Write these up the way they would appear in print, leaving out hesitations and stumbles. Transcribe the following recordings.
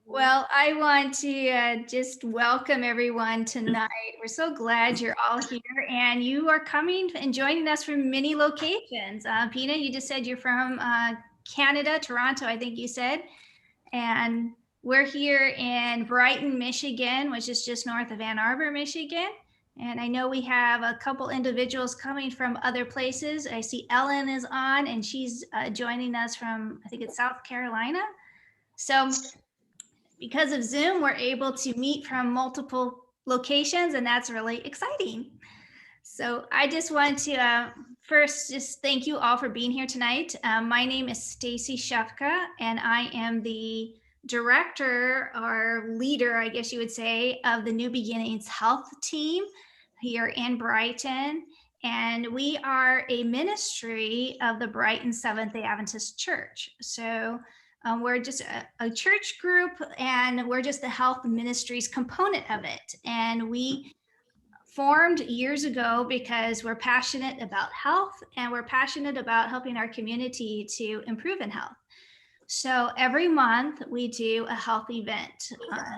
Well, I want to just welcome everyone tonight. We're so glad you're all here and you are coming and joining us from many locations. Pina, you just said you're from Canada, Toronto, I think you said. And we're here in Brighton, Michigan, which is just north of Ann Arbor, Michigan. And I know we have a couple individuals coming from other places. I see Ellen is on and she's joining us from, I think it's South Carolina. So because of Zoom, we're able to meet from multiple locations, and that's really exciting. So I just want to first just thank you all for being here tonight. My name is Stacy Shefka, and I am the director or leader, I guess you would say, of the New Beginnings Health Team here in Brighton. And we are a ministry of the Brighton Seventh-day Adventist Church. So we're just a church group, and we're just the health ministries component of it. And we formed years ago because we're passionate about health and we're passionate about helping our community to improve in health. So every month we do a health event.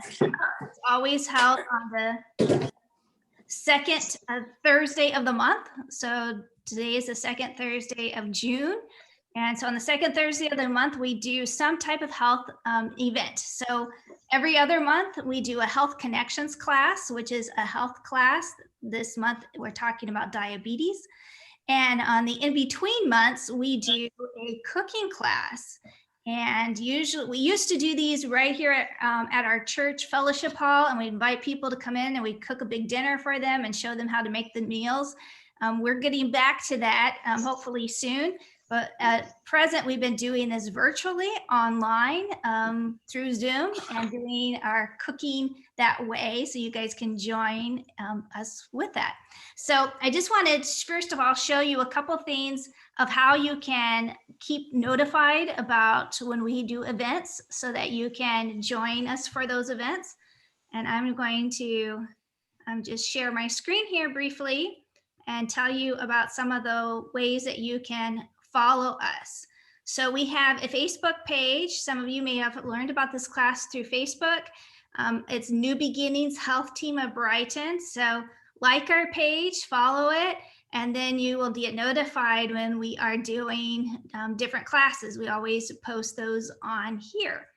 It's always held on the second Thursday of the month. So today is the second Thursday of June. And so on the second Thursday of the month, we do some type of health event. So every other month, we do a health connections class, which is a health class. This month, we're talking about diabetes. And on the in-between months, we do a cooking class. And usually, we used to do these right here at our church fellowship hall, and we invite people to come in and we cook a big dinner for them and show them how to make the meals. We're getting back to that hopefully soon. But at present, we've been doing this virtually online through Zoom and doing our cooking that way, so you guys can join us with that. So I just wanted to, first of all, show you a couple things of how you can keep notified about when we do events so that you can join us for those events. And I'm going to just share my screen here briefly and tell you about some of the ways that you can follow us. So we have a Facebook page. Some of you may have learned about this class through Facebook. It's New Beginnings Health Team of Brighton. So like our page, follow it, and then you will get notified when we are doing different classes. We always post those on here.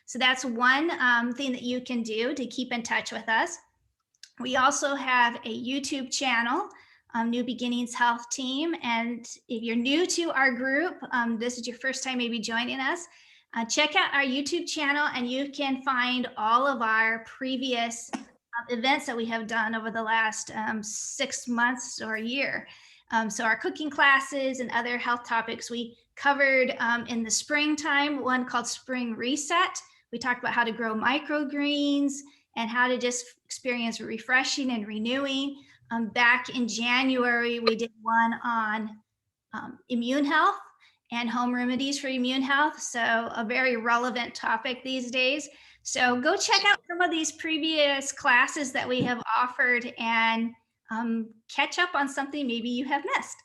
So that's one thing that you can do to keep in touch with us. We also have a YouTube channel, New Beginnings Health Team. And if you're new to our group, this is your first time maybe joining us, check out our YouTube channel and you can find all of our previous events that we have done over the last 6 months or a year. So our cooking classes and other health topics we covered in the springtime, one called Spring Reset. We talked about how to grow microgreens and how to just experience refreshing and renewing. Back in January, we did one on immune health and home remedies for immune health. So a very relevant topic these days. So go check out some of these previous classes that we have offered and catch up on something maybe you have missed.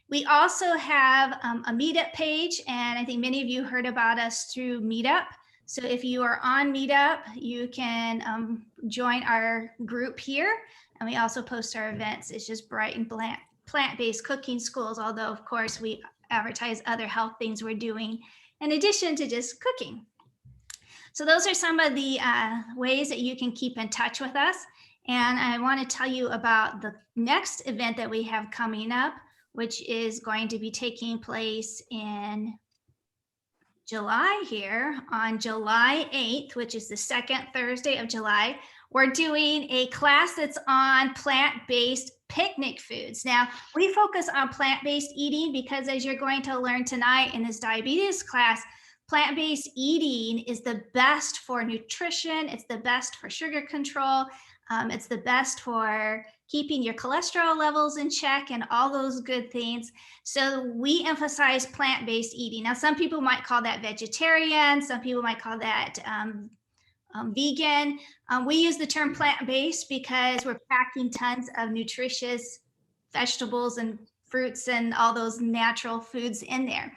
We also have a Meetup page, and I think many of you heard about us through Meetup. So if you are on Meetup, you can join our group here. And we also post our events. It's just Brighton plant-based cooking schools, although of course we advertise other health things we're doing in addition to just cooking. So those are some of the ways that you can keep in touch with us. And I want to tell you about the next event that we have coming up, which is going to be taking place in July here on July 8th, which is the second Thursday of July. We're doing a class that's on plant-based picnic foods. Now, we focus on plant-based eating because, as you're going to learn tonight in this diabetes class, plant-based eating is the best for nutrition. It's the best for sugar control. It's the best for keeping your cholesterol levels in check and all those good things. So we emphasize plant-based eating. Now, some people might call that vegetarian. Some people might call that vegan. We use the term plant-based because we're packing tons of nutritious vegetables and fruits and all those natural foods in there.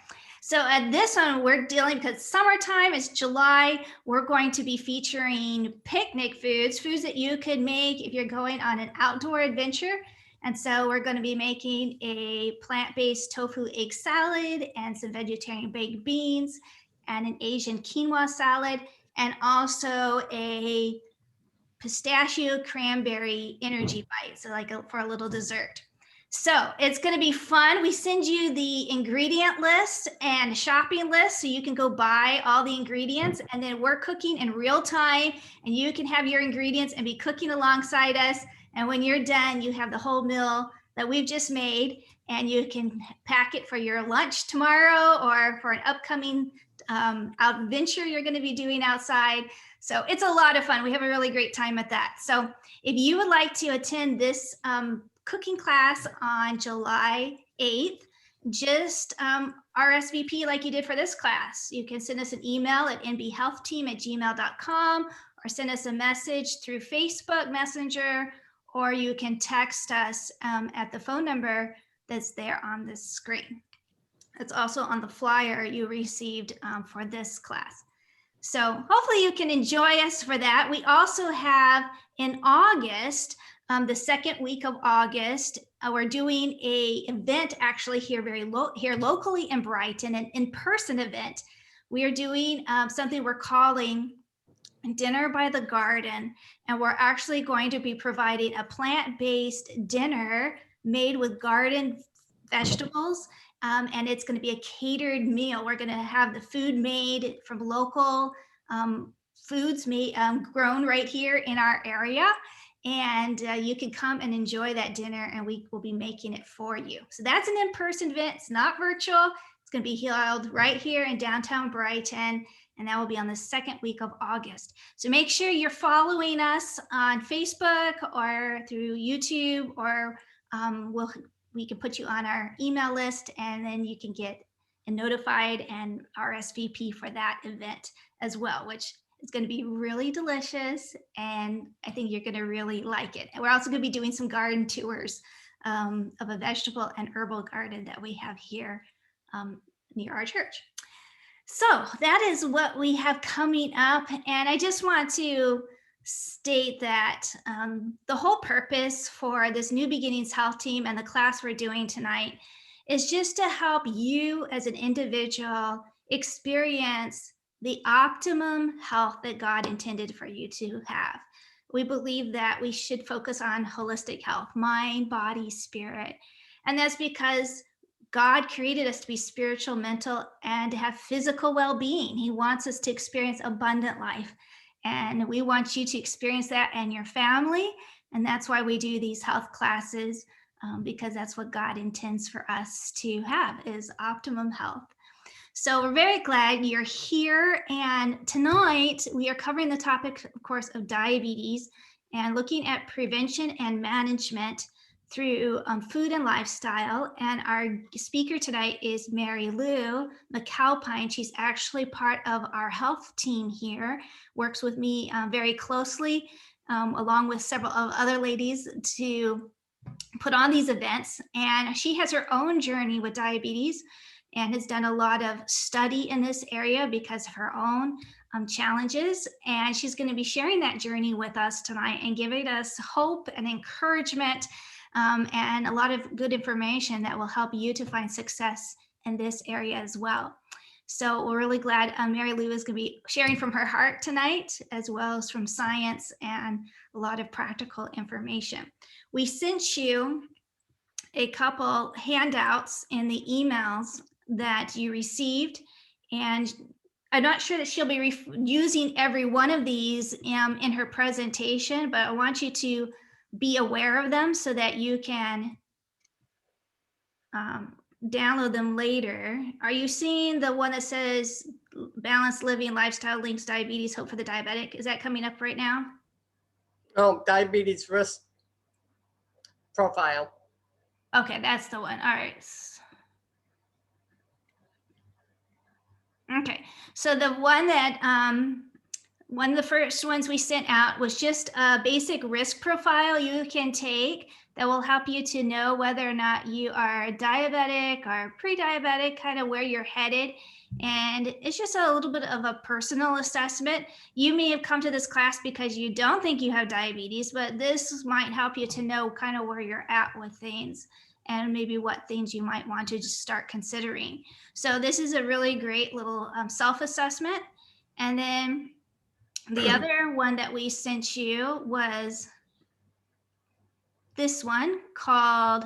So at this one, we're dealing, because summertime is July, we're going to be featuring picnic foods that you could make if you're going on an outdoor adventure. And so we're going to be making a plant-based tofu egg salad and some vegetarian baked beans and an Asian quinoa salad, and also a pistachio cranberry energy bite, so like for a little dessert. So it's going to be fun. We send you the ingredient list and shopping list so you can go buy all the ingredients, and then we're cooking in real time, and you can have your ingredients and be cooking alongside us. And when you're done, you have the whole meal that we've just made, and you can pack it for your lunch tomorrow or for an upcoming adventure you're going to be doing outside. So it's a lot of fun. We have a really great time at that. So if you would like to attend this cooking class on July 8th, just RSVP like you did for this class. You can send us an email at nbhealthteam@gmail.com, or send us a message through Facebook Messenger, or you can text us at the phone number that's there on the screen. It's also on the flyer you received for this class. So hopefully you can enjoy us for that. We also have in August, the second week of August, we're doing a event actually here here locally in Brighton, an in-person event. We are doing something we're calling Dinner by the Garden, and we're actually going to be providing a plant-based dinner made with garden vegetables. And it's going to be a catered meal. We're going to have the food made from local foods made grown right here in our area, and you can come and enjoy that dinner, and we will be making it for you. So that's an in-person event. It's not virtual. It's going to be held right here in downtown Brighton, and that will be on the second week of August. So make sure you're following us on Facebook or through YouTube, or we can put you on our email list, and then you can get notified and RSVP for that event as well, which is going to be really delicious, and I think you're going to really like it. And we're also going to be doing some garden tours of a vegetable and herbal garden that we have here near our church. So that is what we have coming up, and I just want to state that the whole purpose for this New Beginnings Health Team and the class we're doing tonight is just to help you as an individual experience the optimum health that God intended for you to have. We believe that we should focus on holistic health, mind, body, spirit, and that's because God created us to be spiritual, mental, and to have physical well-being. He wants us to experience abundant life. And we want you to experience that and your family. And that's why we do these health classes, because that's what God intends for us to have, is optimum health. So we're very glad you're here. And tonight we are covering the topic, of course, of diabetes and looking at prevention and management through food and lifestyle. And our speaker tonight is Mary Lou McAlpine. She's actually part of our health team here, works with me very closely, along with several other ladies, to put on these events. And she has her own journey with diabetes and has done a lot of study in this area because of her own challenges. And she's going to be sharing that journey with us tonight and giving us hope and encouragement, and a lot of good information that will help you to find success in this area as well. So we're really glad Mary Lou is going to be sharing from her heart tonight, as well as from science and a lot of practical information. We sent you a couple handouts in the emails that you received, and I'm not sure that she'll be using every one of these in her presentation, but I want you to be aware of them so that you can download them later. Are you seeing the one that says balanced living lifestyle links diabetes, hope for the diabetic? Is that coming up right now? Oh, diabetes risk profile. Okay, that's the one. All right. Okay, so the one that one of the first ones we sent out was just a basic risk profile you can take that will help you to know whether or not you are diabetic or pre-diabetic, kind of where you're headed. And it's just a little bit of a personal assessment. You may have come to this class because you don't think you have diabetes, but this might help you to know kind of where you're at with things and maybe what things you might want to just start considering. So this is a really great little self-assessment. And then the other one that we sent you was this one called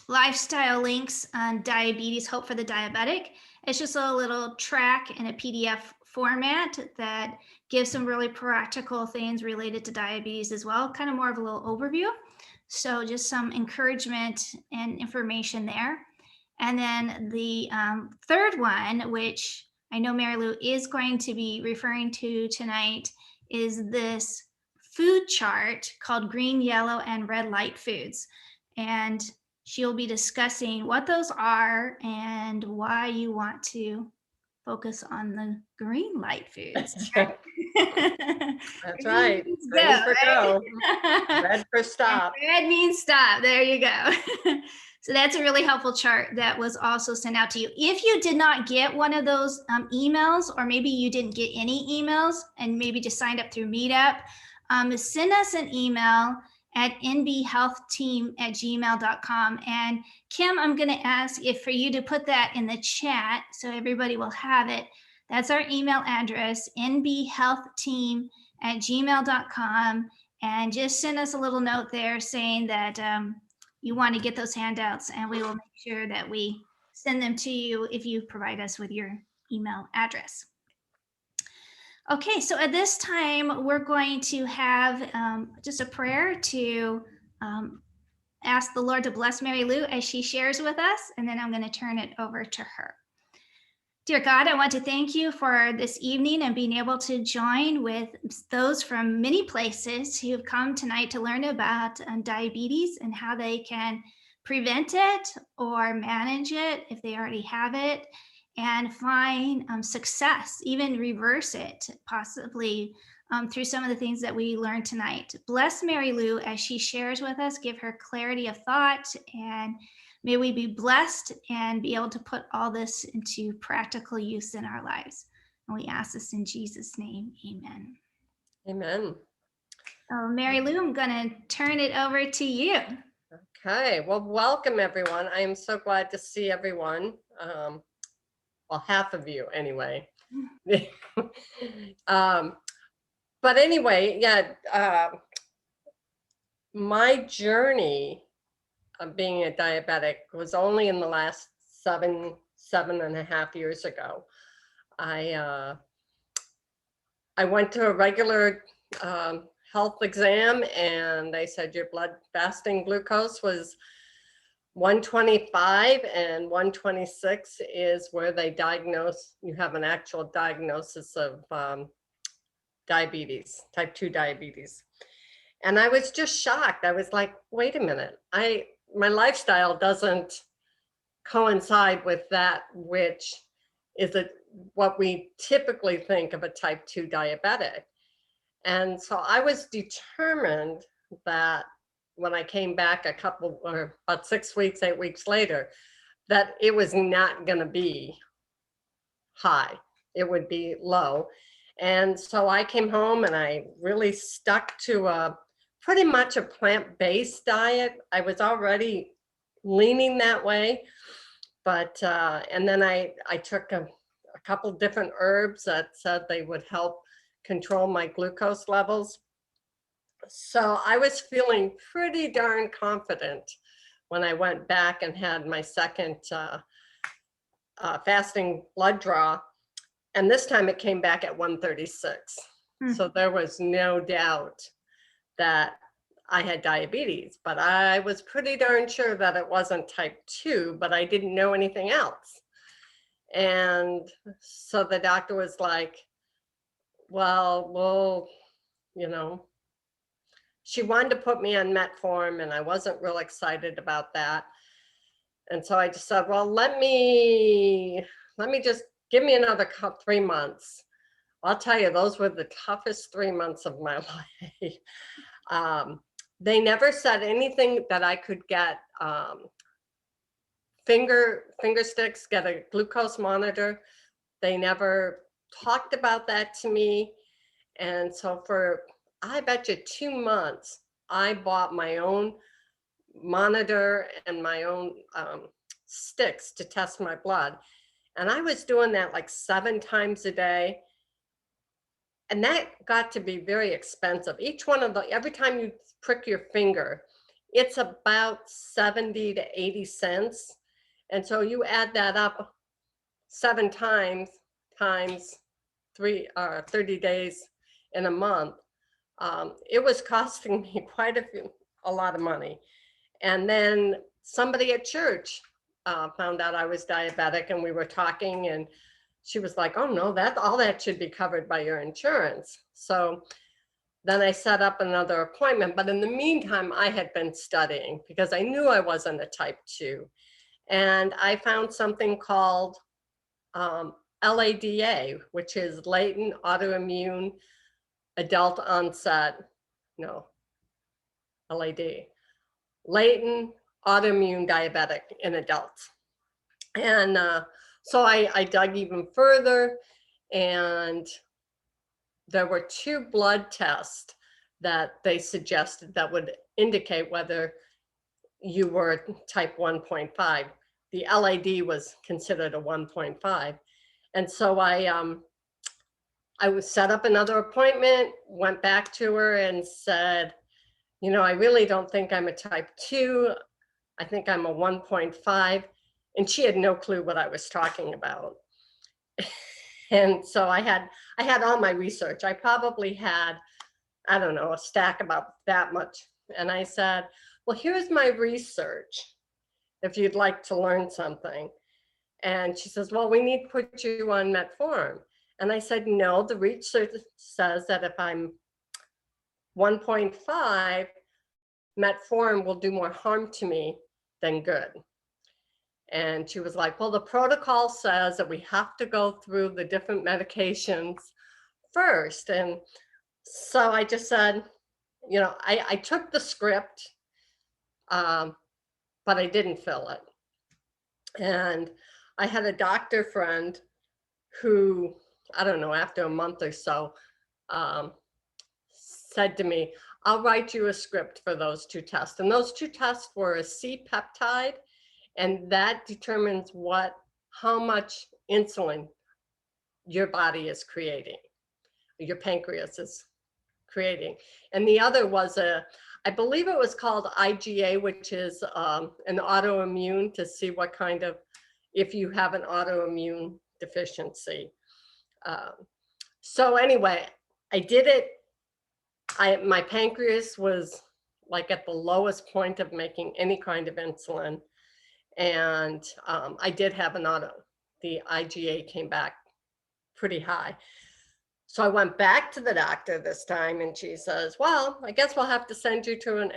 Lifestyle Links on Diabetes, Hope for the Diabetic. It's just a little track in a PDF format that gives some really practical things related to diabetes as well, kind of more of a little overview. So just some encouragement and information there. And then the third one, which I know Mary Lou is going to be referring to tonight, is this food chart called green, yellow, and red light foods. And she'll be discussing what those are and why you want to focus on the green light foods. That's right. Means Green go, for right? go, red for stop. Red means stop. There you go. So that's a really helpful chart that was also sent out to you. If you did not get one of those emails, or maybe you didn't get any emails and maybe just signed up through Meetup, send us an email at nbhealthteam@gmail.com. And Kim, I'm going to ask if for you to put that in the chat so everybody will have it. That's our email address, nbhealthteam@gmail.com. And just send us a little note there saying that you want to get those handouts, and we will make sure that we send them to you if you provide us with your email address. Okay, so at this time, we're going to have just a prayer to ask the Lord to bless Mary Lou as she shares with us, and then I'm going to turn it over to her. Dear God, I want to thank you for this evening and being able to join with those from many places who have come tonight to learn about diabetes and how they can prevent it or manage it if they already have it, and find success, even reverse it, possibly through some of the things that we learned tonight. Bless Mary Lou as she shares with us, give her clarity of thought, and may we be blessed and be able to put all this into practical use in our lives. And we ask this in Jesus' name, amen. Amen. So Mary Lou, I'm gonna turn it over to you. Okay, well, welcome everyone. I am so glad to see everyone. Well, half of you anyway. But anyway, yeah, my journey of being a diabetic was only in the last seven and a half years ago. I went to a regular health exam, and they said your blood fasting glucose was 125, and 126 is where they diagnose, you have an actual diagnosis of diabetes, type 2 diabetes. And I was just shocked. I was like, wait a minute, my lifestyle doesn't coincide with that, which is what we typically think of a type 2 diabetic. And so I was determined that when I came back about 6 weeks, 8 weeks later, that it was not going to be high. It would be low. And so I came home and I really stuck to pretty much a plant-based diet. I was already leaning that way, but and then I took a couple different herbs that said they would help control my glucose levels. So I was feeling pretty darn confident when I went back and had my second fasting blood draw. And this time it came back at 136. So there was no doubt that I had diabetes, but I was pretty darn sure that it wasn't type 2, but I didn't know anything else. And so the doctor was like, well, you know, she wanted to put me on metformin, and I wasn't real excited about that. And so I just said, well, let me just give me another 3 months. I'll tell you, those were the toughest 3 months of my life. They never said anything that I could get finger sticks, get a glucose monitor. They never talked about that to me. And so for, I bet you 2 months, I bought my own monitor and my own sticks to test my blood. And I was doing that like 7 times a day. And that got to be very expensive. Each one of the, every time you prick your finger, it's about 70 to 80 cents. And so you add that up 7 times 30 days in a month. It was costing me a lot of money. And then somebody at church found out I was diabetic, and we were talking, and she was like, oh no, all that should be covered by your insurance. So then I set up another appointment. But in the meantime, I had been studying because I knew I wasn't a type 2. And I found something called LADA, which is latent autoimmune adult onset, no, LAD, latent autoimmune diabetic in adults. And so I dug even further, and there were 2 blood tests that they suggested that would indicate whether you were type 1.5. The LAD was considered a 1.5. And so I was set up another appointment, went back to her and said, you know, I really don't think I'm a type 2. I think I'm a 1.5. And she had no clue what I was talking about. And so I had all my research. I probably had, I don't know, a stack about that much. And I said, well, here's my research if you'd like to learn something. And she says, well, we need to put you on metformin. And I said, no, the research says that if I'm 1.5, metformin will do more harm to me than good. And she was like, well, the protocol says that we have to go through the different medications first. And so I just said, you know, I took the script, but I didn't fill it. And I had a doctor friend who, I don't know, after a month or so, said to me, I'll write you a script for those 2 tests. And those 2 tests were a C-peptide, and that determines how much insulin your body is creating, your pancreas is creating. And the other was I believe it was called IgA, which is an autoimmune, to see what kind of, if you have an autoimmune deficiency. So anyway, I did it. My pancreas was like at the lowest point of making any kind of insulin. And I did have the IgA came back pretty high. So I went back to the doctor this time, and she says, well, I guess we'll have to send you to an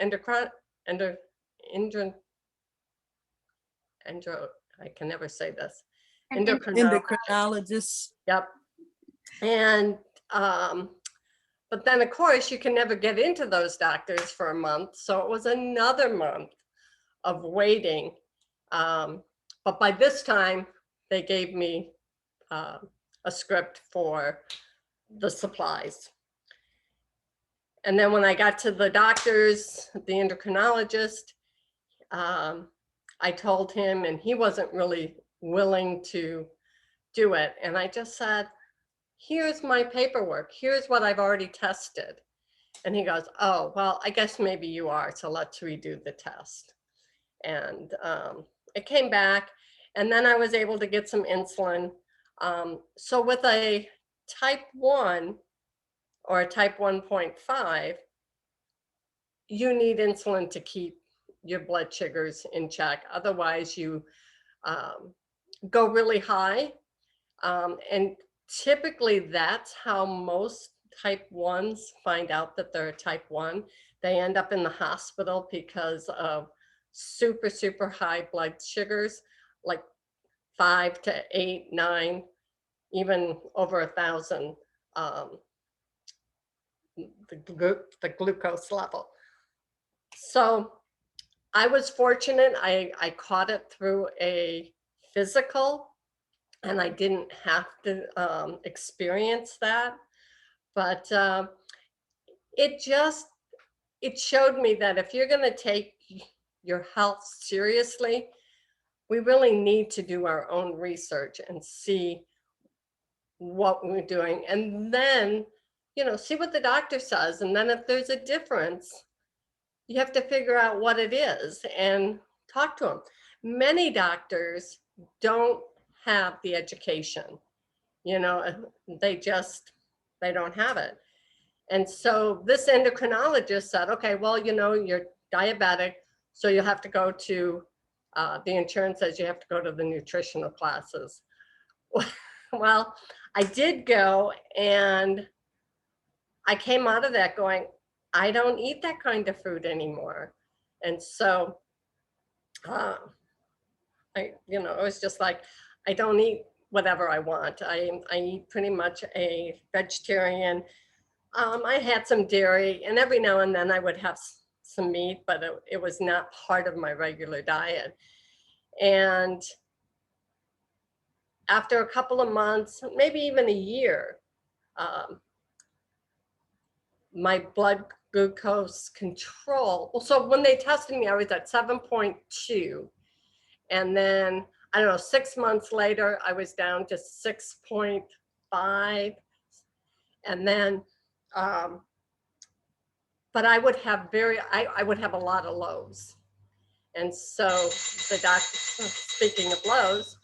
I can never say this. Endocrinologist. Yep. And but then of course you can never get into those doctors for a month. So it was another month of waiting. But by this time they gave me a script for the supplies. And then when I got to the doctors, the endocrinologist, I told him, and he wasn't really willing to do it. And I just said, here's my paperwork. Here's what I've already tested. And he goes, oh, well, I guess maybe you are. So let's redo the test. And it came back. And then I was able to get some insulin. So with a type 1 or a type 1.5, you need insulin to keep your blood sugars in check. Otherwise, you go really high. And typically, that's how most type 1s find out that they're a type 1. They end up in the hospital because of super high blood sugars, like 5 to 8, 9. even over 1,000, the glucose level. So I was fortunate. I caught it through a physical, and I didn't have to experience that. But it showed me that if you're going to take your health seriously, we really need to do our own research and see what we're doing, and then, see what the doctor says. And then if there's a difference, you have to figure out what it is and talk to them. Many doctors don't have the education, they don't have it. And so this endocrinologist said, okay, well, you're diabetic, so you'll have to go to, the insurance says you have to go to the nutritional classes. Well, I did go, and I came out of that going, I don't eat that kind of food anymore. And so, it was just like, I don't eat whatever I want. I eat pretty much a vegetarian. I had some dairy, and every now and then I would have some meat, but it was not part of my regular diet. And after a couple of months, maybe even a year, my blood glucose control. Well, so when they tested me, I was at 7.2. And then, I don't know, 6 months later, I was down to 6.5. And then, but I would have I would have a lot of lows. And so the doctor, speaking of lows,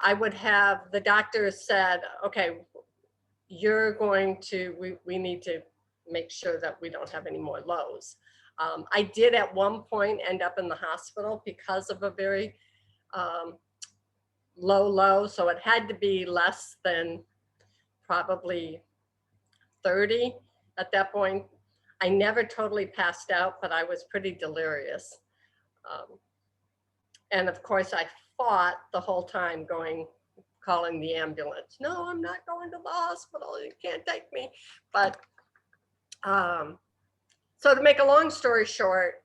I would have, the doctor said, okay, you're going to, we need to make sure that we don't have any more lows. I did at one point end up in the hospital because of a very low. So it had to be less than probably 30 at that point. I never totally passed out, but I was pretty delirious. And of course I fought the whole time calling the ambulance. No, I'm not going to the hospital. You can't take me. But so to make a long story short,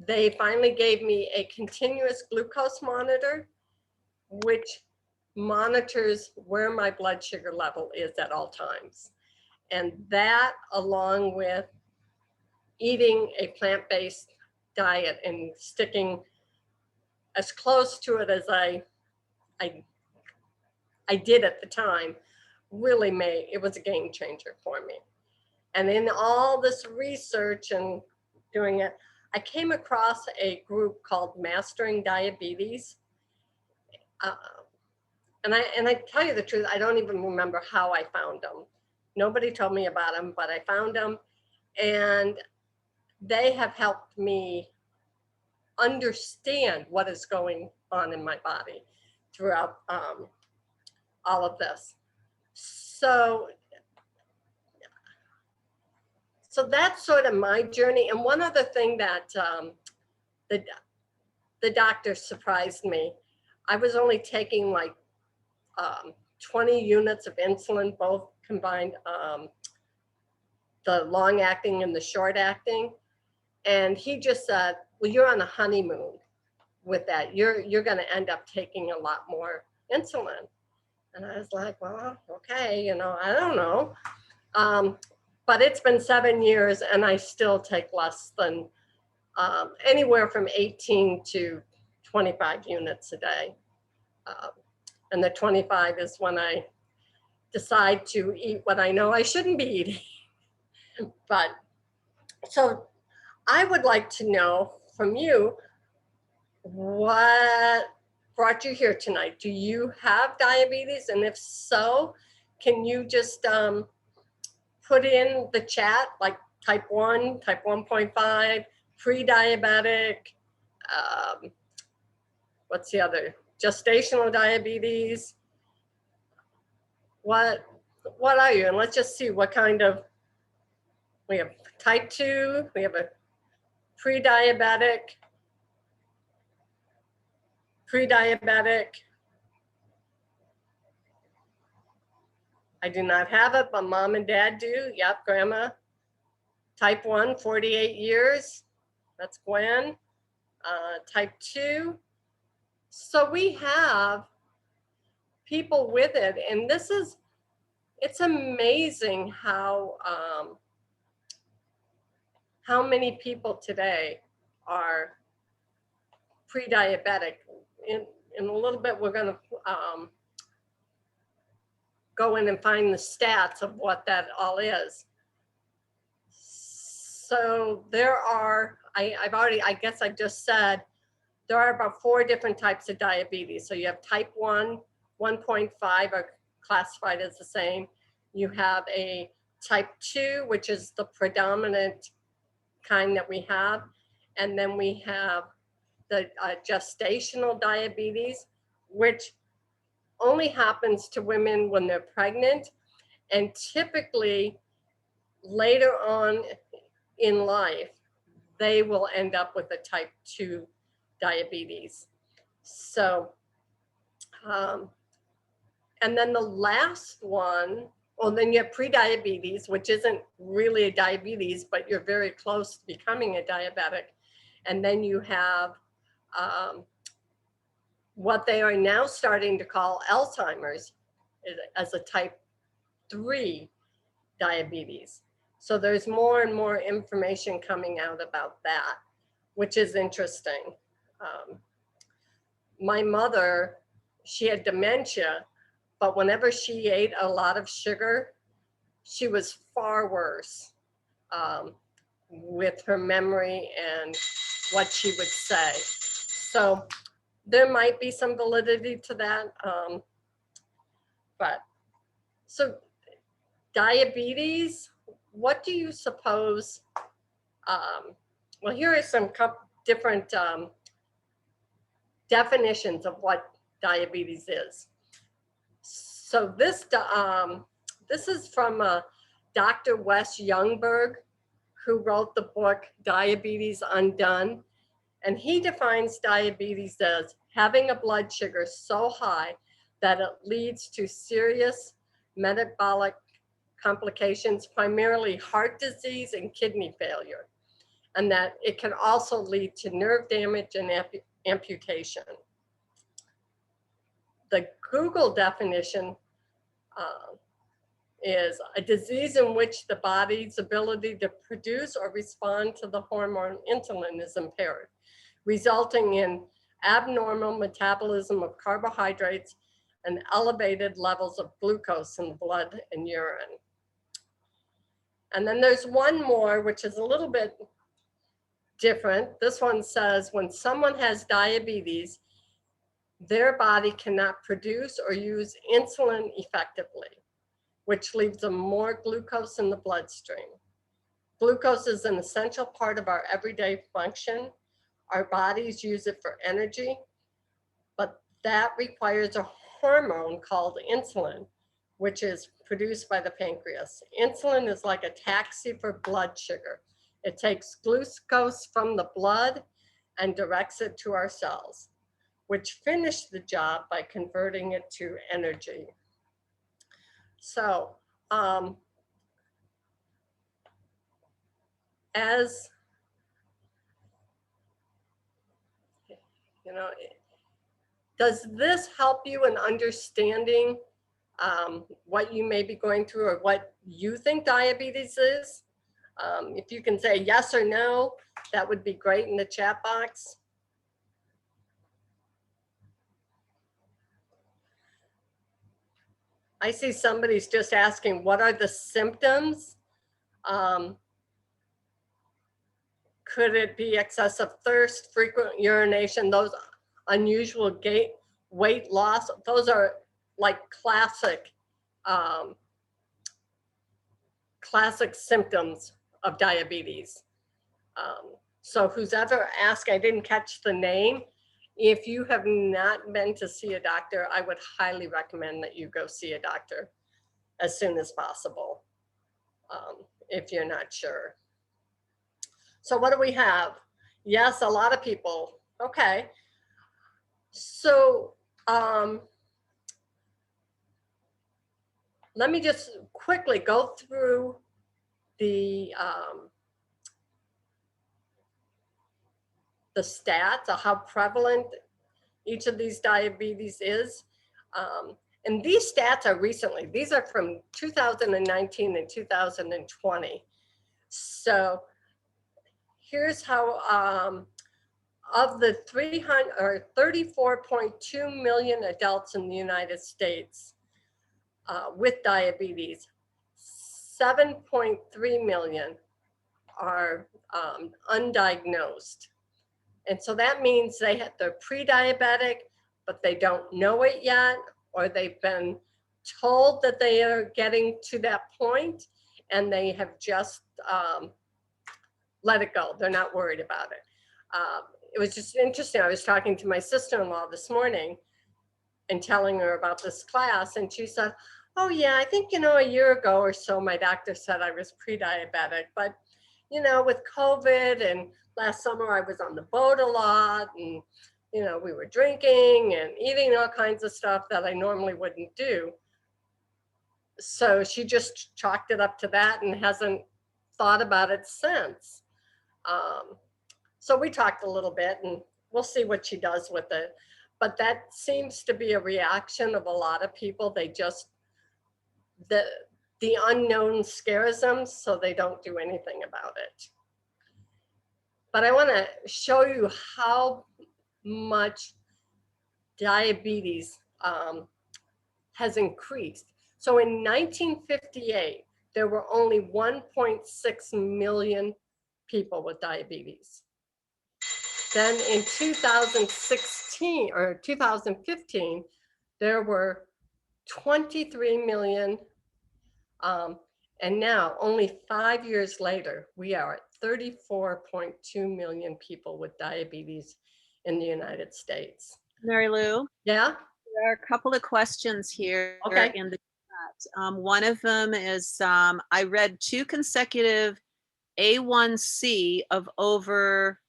they finally gave me a continuous glucose monitor, which monitors where my blood sugar level is at all times. And that, along with eating a plant-based diet and sticking as close to it as I did at the time, really it was a game changer for me. And in all this research and doing it, I came across a group called Mastering Diabetes. And I tell you the truth, I don't even remember how I found them. Nobody told me about them, but I found them, and they have helped me understand what is going on in my body throughout all of this. So that's sort of my journey. And one other thing that the doctor surprised me. I was only taking like 20 units of insulin, both combined, the long acting and the short acting. And he just said, well, you're on a honeymoon with that. You're going to end up taking a lot more insulin. And I was like, well, okay, I don't know. But it's been 7 years and I still take less than anywhere from 18 to 25 units a day. And the 25 is when I decide to eat what I know I shouldn't be eating. But so I would like to know from you, what brought you here tonight? Do you have diabetes? And if so, can you just put in the chat, like type 1, type 1.5, pre-diabetic, what's the other? Gestational diabetes. What are you? And let's just see what kind of, we have type 2, we have a pre-diabetic, I do not have it, but mom and dad do. Yep, grandma. Type 1, 48 years. That's Gwen. Type 2. So we have people with it. And it's amazing how many people today are pre-diabetic. In a little bit, we're going to go in and find the stats of what that all is. So there are, I guess I just said, there are about 4 different types of diabetes. So you have type 1, 1.5 are classified as the same. You have a type 2, which is the predominant kind that we have. And then we have the gestational diabetes, which only happens to women when they're pregnant, and typically later on in life, they will end up with a type 2 diabetes. So, and then the last one, well, then you have pre-diabetes, which isn't really a diabetes, but you're very close to becoming a diabetic. And then you have what they are now starting to call Alzheimer's as a type 3 diabetes. So there's more and more information coming out about that, which is interesting. My mother, she had dementia, but whenever she ate a lot of sugar, she was far worse with her memory and what she would say. So there might be some validity to that. But so diabetes, what do you suppose? Well, here are some different definitions of what diabetes is. So this is from Dr. Wes Youngberg, who wrote the book Diabetes Undone. And he defines diabetes as having a blood sugar so high that it leads to serious metabolic complications, primarily heart disease and kidney failure, and that it can also lead to nerve damage and amputation. The Google definition is a disease in which the body's ability to produce or respond to the hormone insulin is impaired, resulting in abnormal metabolism of carbohydrates and elevated levels of glucose in the blood and urine. And then there's one more, which is a little bit different. This one says, when someone has diabetes, their body cannot produce or use insulin effectively, which leaves them more glucose in the bloodstream. Glucose is an essential part of our everyday function. Our bodies use it for energy, but that requires a hormone called insulin, which is produced by the pancreas. Insulin is like a taxi for blood sugar. It takes glucose from the blood and directs it to our cells, which finish the job by converting it to energy. So, as you know, does this help you in understanding what you may be going through or what you think diabetes is? If you can say yes or no, that would be great in the chat box. I see somebody's just asking, what are the symptoms? Could it be excessive thirst, frequent urination, those unusual weight loss? Those are like classic symptoms of diabetes. So who's ever asked, I didn't catch the name. If you have not been to see a doctor, I would highly recommend that you go see a doctor as soon as possible if you're not sure. So what do we have? Yes, a lot of people. Okay. So let me just quickly go through the stats of how prevalent each of these diabetes is. And these stats are recently, these are from 2019 and 2020. So here's how, of the 34.2 million adults in the United States with diabetes, 7.3 million are undiagnosed. And so that means they're pre-diabetic, but they don't know it yet, or they've been told that they are getting to that point and they have just let it go. They're not worried about it. It was just interesting. I was talking to my sister-in-law this morning and telling her about this class, and she said, oh yeah, I think, a year ago or so, my doctor said I was pre-diabetic, but with COVID and last summer I was on the boat a lot, and we were drinking and eating all kinds of stuff that I normally wouldn't do. So she just chalked it up to that and hasn't thought about it since. So we talked a little bit, and we'll see what she does with it. But that seems to be a reaction of a lot of people. They just, the unknown scares them, so they don't do anything about it. But I want to show you how much diabetes has increased. So in 1958, there were only 1.6 million people with diabetes. Then in 2016 or 2015, there were 23 million. And now, only 5 years later, we are at 34.2 million people with diabetes in the United States. Mary Lou, Yeah? there are a couple of questions here Okay. in the chat. One of them is, I read 2 consecutive A1C of over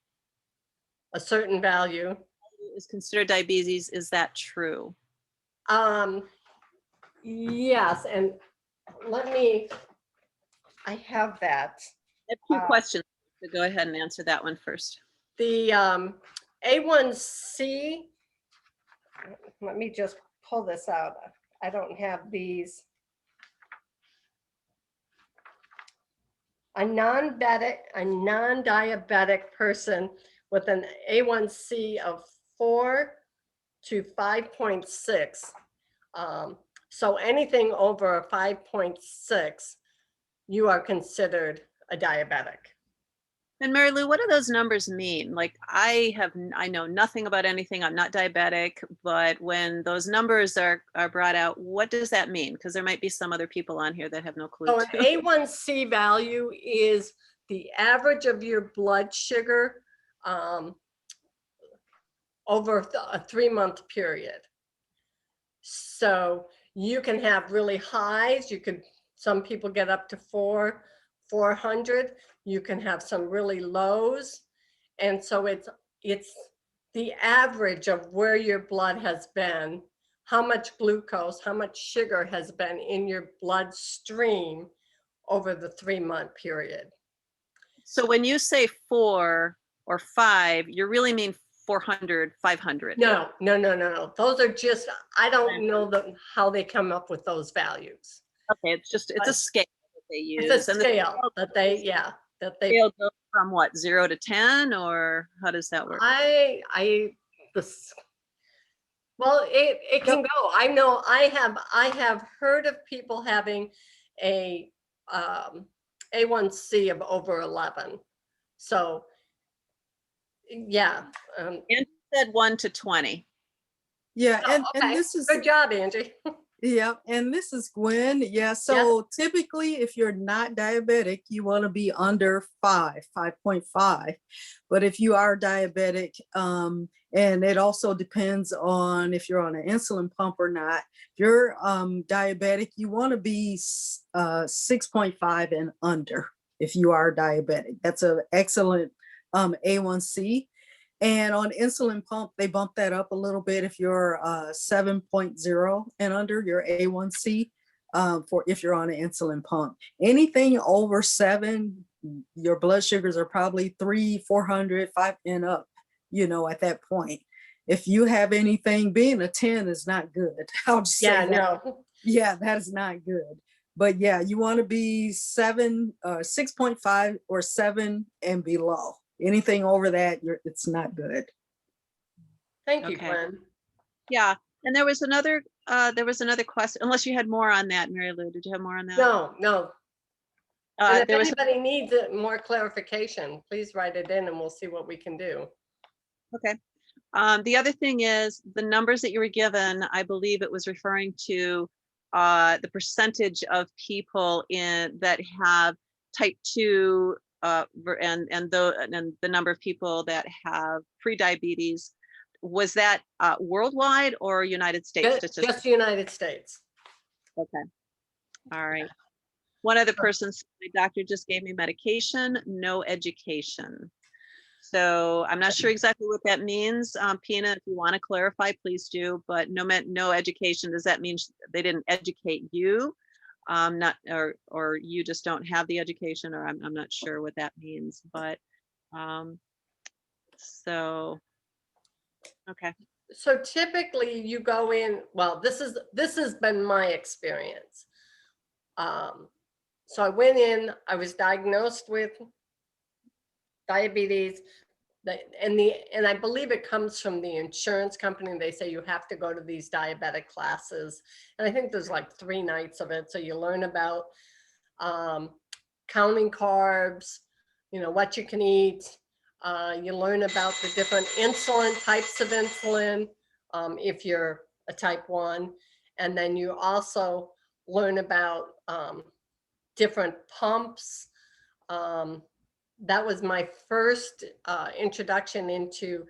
A certain value. is considered diabetes. Is that true? Yes, and I have that. I have 2 questions, so go ahead and answer that one first. The A1C, let me just pull this out. I don't have these. A non-diabetic person with an A1C of 4 to 5.6. So anything over a 5.6, you are considered a diabetic. And Mary Lou, what do those numbers mean? Like, I know nothing about anything. I'm not diabetic, but when those numbers are brought out, what does that mean? Because there might be some other people on here that have no clue. So an A1C value is the average of your blood sugar over a 3-month period. So you can have really highs. Some people get up to 400. You can have some really lows. And so it's the average of where your blood has been, how much glucose, how much sugar has been in your bloodstream over the 3-month period. So when you say 4 or 5, you really mean 400, 500? No. Those are just, I don't know how they come up with those values. Okay, it's a scale that they use. It's a scale that they Scale goes from what, 0 to 10, or how does that work? Well, it can go. I know I have heard of people having a A1C of over 11. So yeah. Angie said 1 to 20. Yeah, Oh, and okay. this is Good job, Angie. yeah, and this is Gwen. Yeah, so typically if you're not diabetic, you want to be under 5.5. But if you are diabetic, and it also depends on if you're on an insulin pump or not. If you're diabetic, you want to be 6.5 and under if you are diabetic. That's an excellent A1C. And on insulin pump, they bump that up a little bit. If you're 7.0 and under, your A1C, for if you're on an insulin pump. Anything over 7, your blood sugars are probably 300, 400, 5 and up, you know, at that point. If you have anything, being a 10 is not good. I'll just say Yeah, that. no. Yeah, that is not good. But yeah, you want to be 6.5 or 7 and below. Anything over that, it's not good. Thank you, Okay. Gwen. Yeah, and there was another question, unless you had more on that, Mary Lou. Did you have more on that? No, no. And if There was anybody needs more clarification, please write it in and we'll see what we can do. okay. The other thing is the numbers that you were given, I believe it was referring to the percentage of people that have type 2 and the number of people that have pre-diabetes. Was that worldwide or United States statistics? Just the United States. Okay. All right. One other person said, my doctor just gave me medication, no education. So I'm not sure exactly what that means. Pina, if you want to clarify, please do. But no education, does that mean they didn't educate you? Not or you just don't have the education, or I'm not sure what that means. But so okay. So typically you go in, well, this has been my experience. So I went in, I was diagnosed with diabetes, and I believe it comes from the insurance company. They say you have to go to these diabetic classes. And I think there's like 3 nights of it. So you learn about counting carbs, you know, what you can eat. You learn about the different insulin, types of insulin, if you're a type 1. And then you also learn about different pumps. That was my first introduction into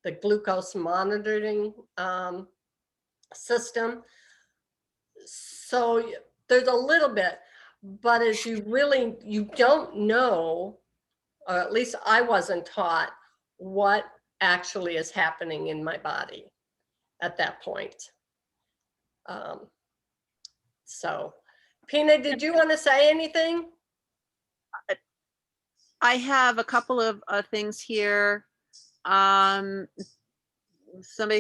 the glucose monitoring system. So there's a little bit, but as you don't know, or at least I wasn't taught what actually is happening in my body at that point. So, Pina, did you want to say anything? I have a couple of things here. Somebody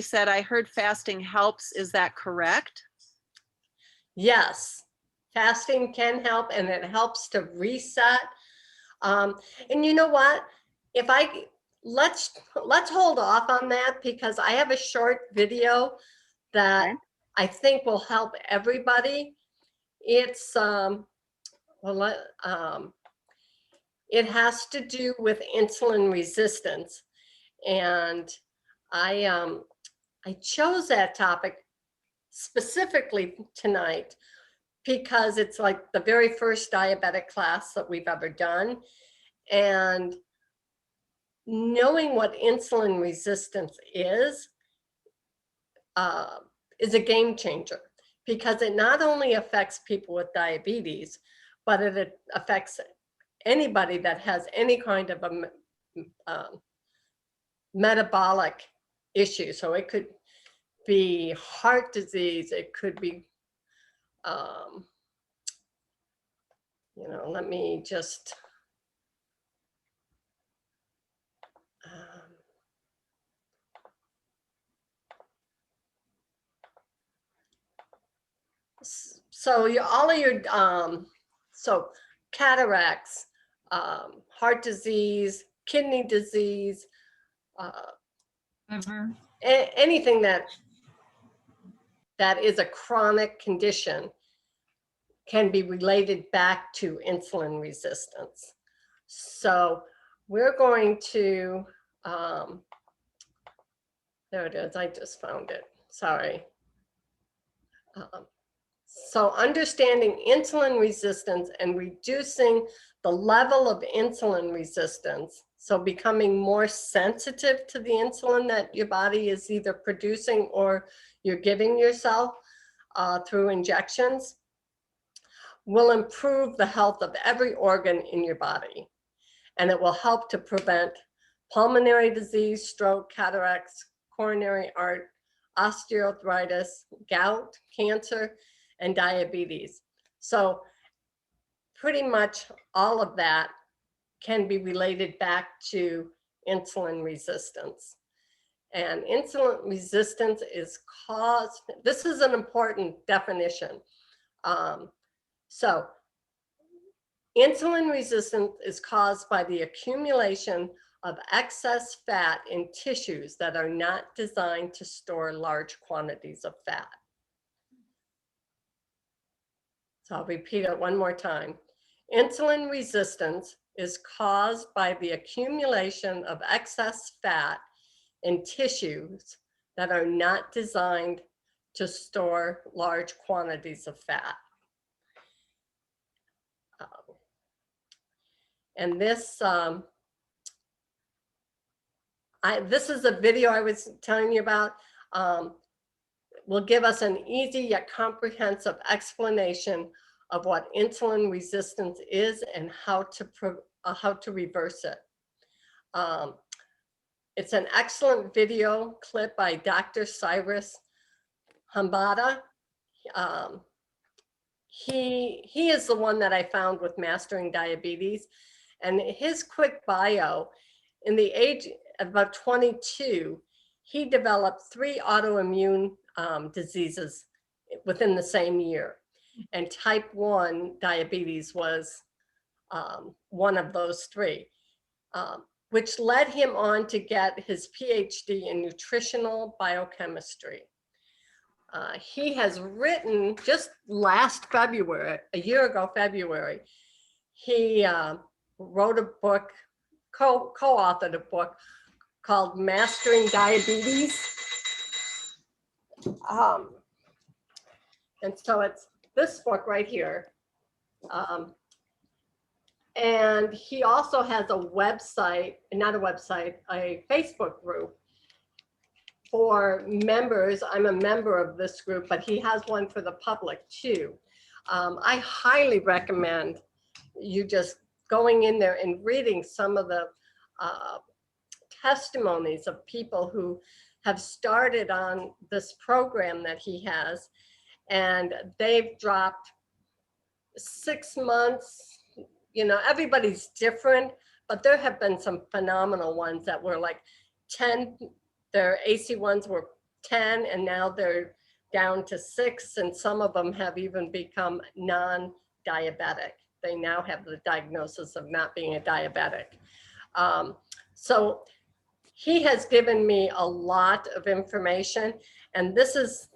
said, I heard fasting helps. Is that correct? Yes, fasting can help, and it helps to reset. And you know what? Let's hold off on that, because I have a short video that Okay. I think will help everybody. It's it has to do with insulin resistance, and I chose that topic specifically tonight because it's like the very first diabetic class that we've ever done, and knowing what insulin resistance is a game changer, because it not only affects people with diabetes, but it affects anybody that has any kind of a metabolic issue. So it could be heart disease, it could be, you know, let me just, so all of your, so cataracts, heart disease, kidney disease, anything that is a chronic condition can be related back to insulin resistance. So we're going to, there it is, I just found it, sorry. So understanding insulin resistance and reducing the level of insulin resistance, so becoming more sensitive to the insulin that your body is either producing or you're giving yourself through injections, will improve the health of every organ in your body. And it will help to prevent pulmonary disease, stroke, cataracts, coronary art, osteoarthritis, gout, cancer, and diabetes. So pretty much all of that can be related back to insulin resistance. And insulin resistance is caused, this is an important definition. So insulin resistance is caused by the accumulation of excess fat in tissues that are not designed to store large quantities of fat. So I'll repeat it one more time. Insulin resistance is caused by the accumulation of excess fat in tissues that are not designed to store large quantities of fat. And this, this is a video I was telling you about, will give us an easy yet comprehensive explanation of what insulin resistance is and how to reverse it. It's an excellent video clip by Dr. Cyrus Hambada. He is the one that I found with Mastering Diabetes, and his quick bio, in the age of about 22, he developed 3 autoimmune diseases within the same year. And type 1 diabetes was one of those 3, which led him on to get his PhD in nutritional biochemistry. He has written, just last February, a year ago February, he wrote a book, co-authored a book called Mastering Diabetes. And so it's this book right here. And he also has a website, not a website, a Facebook group for members. I'm a member of this group, but he has one for the public too. I highly recommend you just going in there and reading some of the testimonies of people who have started on this program that he has, and they've dropped 6 months. You know, everybody's different, but there have been some phenomenal ones that were like 10, their AC1s were 10, and now they're down to 6, and some of them have even become non-diabetic. They now have the diagnosis of not being a diabetic. So he has given me a lot of information, and this is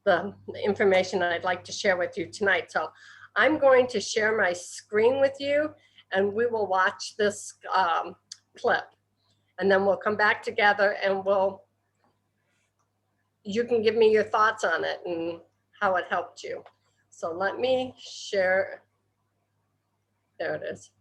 the information I'd like to share with you tonight. So I'm going to share my screen with you, and we will watch this clip, and then we'll come back together and you can give me your thoughts on it and how it helped you. So let me share. There it is.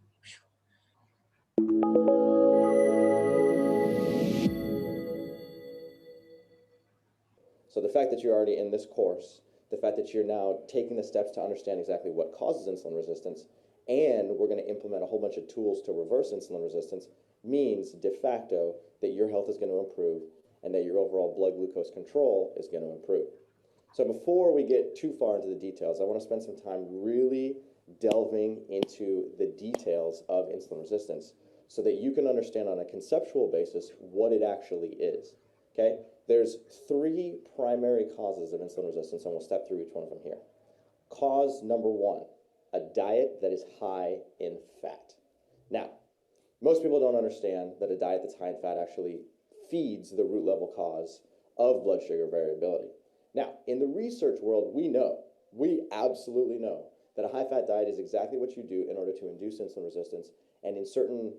So the fact that you're already in this course, the fact that you're now taking the steps to understand exactly what causes insulin resistance, and we're going to implement a whole bunch of tools to reverse insulin resistance, means de facto that your health is going to improve and that your overall blood glucose control is going to improve. So before we get too far into the details, I want to spend some time really delving into the details of insulin resistance so that you can understand on a conceptual basis what it actually is. Okay? There's 3 primary causes of insulin resistance, and we'll step through each one of them here. Cause number 1, a diet that is high in fat. Now, most people don't understand that a diet that's high in fat actually feeds the root level cause of blood sugar variability. Now, in the research world, we absolutely know that a high-fat diet is exactly what you do in order to induce insulin resistance, and in certain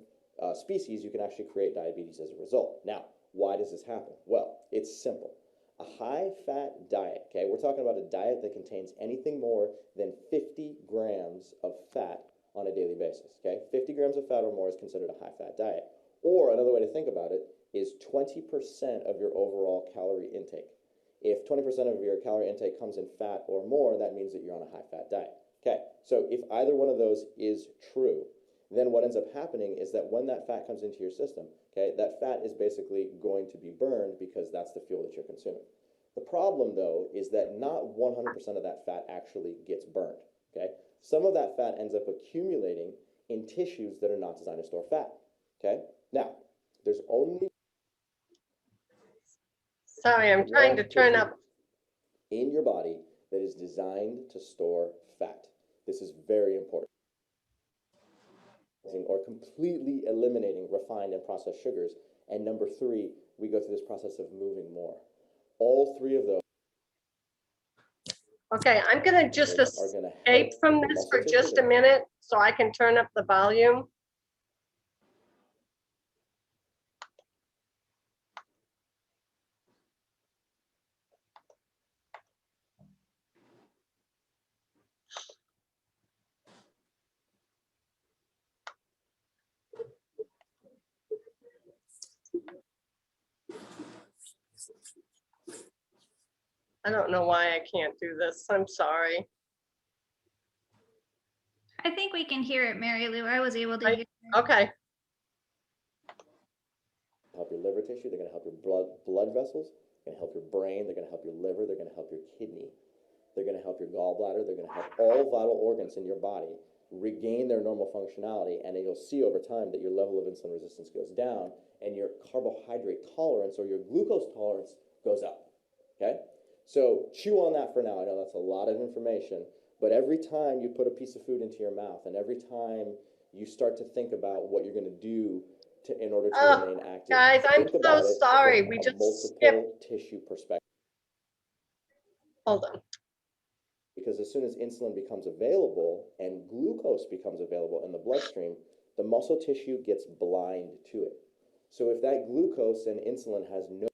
species, you can actually create diabetes as a result. Now, why does this happen? Well, it's simple. A high-fat diet, okay, we're talking about a diet that contains anything more than 50 grams of fat on a daily basis, okay? 50 grams of fat or more is considered a high-fat diet. Or another way to think about it is 20% of your overall calorie intake. If 20% of your calorie intake comes in fat or more, that means that you're on a high-fat diet. Okay, so if either one of those is true, then what ends up happening is that when that fat comes into your system, okay, that fat is basically going to be burned because that's the fuel that you're consuming. The problem, though, is that not 100% of that fat actually gets burned, okay? Some of that fat ends up accumulating in tissues that are not designed to store fat, okay? Now, there's only Sorry, I'm trying to turn up. in your body that is designed to store fat. This is very important. Or completely eliminating refined and processed sugars. And number 3, we go through this process of moving more. All 3 of those. Okay, I'm gonna just escape from this for just a minute so I can turn up the volume. I don't know why I can't do this. I'm sorry. I think we can hear it, Mary Lou. I was able to hear it. Okay. Help your liver tissue, they're going to help your blood vessels, they're going to help your brain, they're going to help your liver, they're going to help your kidney, they're going to help your gallbladder, they're going to help all vital organs in your body regain their normal functionality, and then you'll see over time that your level of insulin resistance goes down and your carbohydrate tolerance or your glucose tolerance goes up, okay? So chew on that for now. I know that's a lot of information, but every time you put a piece of food into your mouth and every time you start to think about what you're going to do in order to remain active. Guys, I'm so sorry. We just skipped tissue perspective. Hold on. Because as soon as insulin becomes available and glucose becomes available in the bloodstream, the muscle tissue gets blind to it. So if that glucose and insulin has no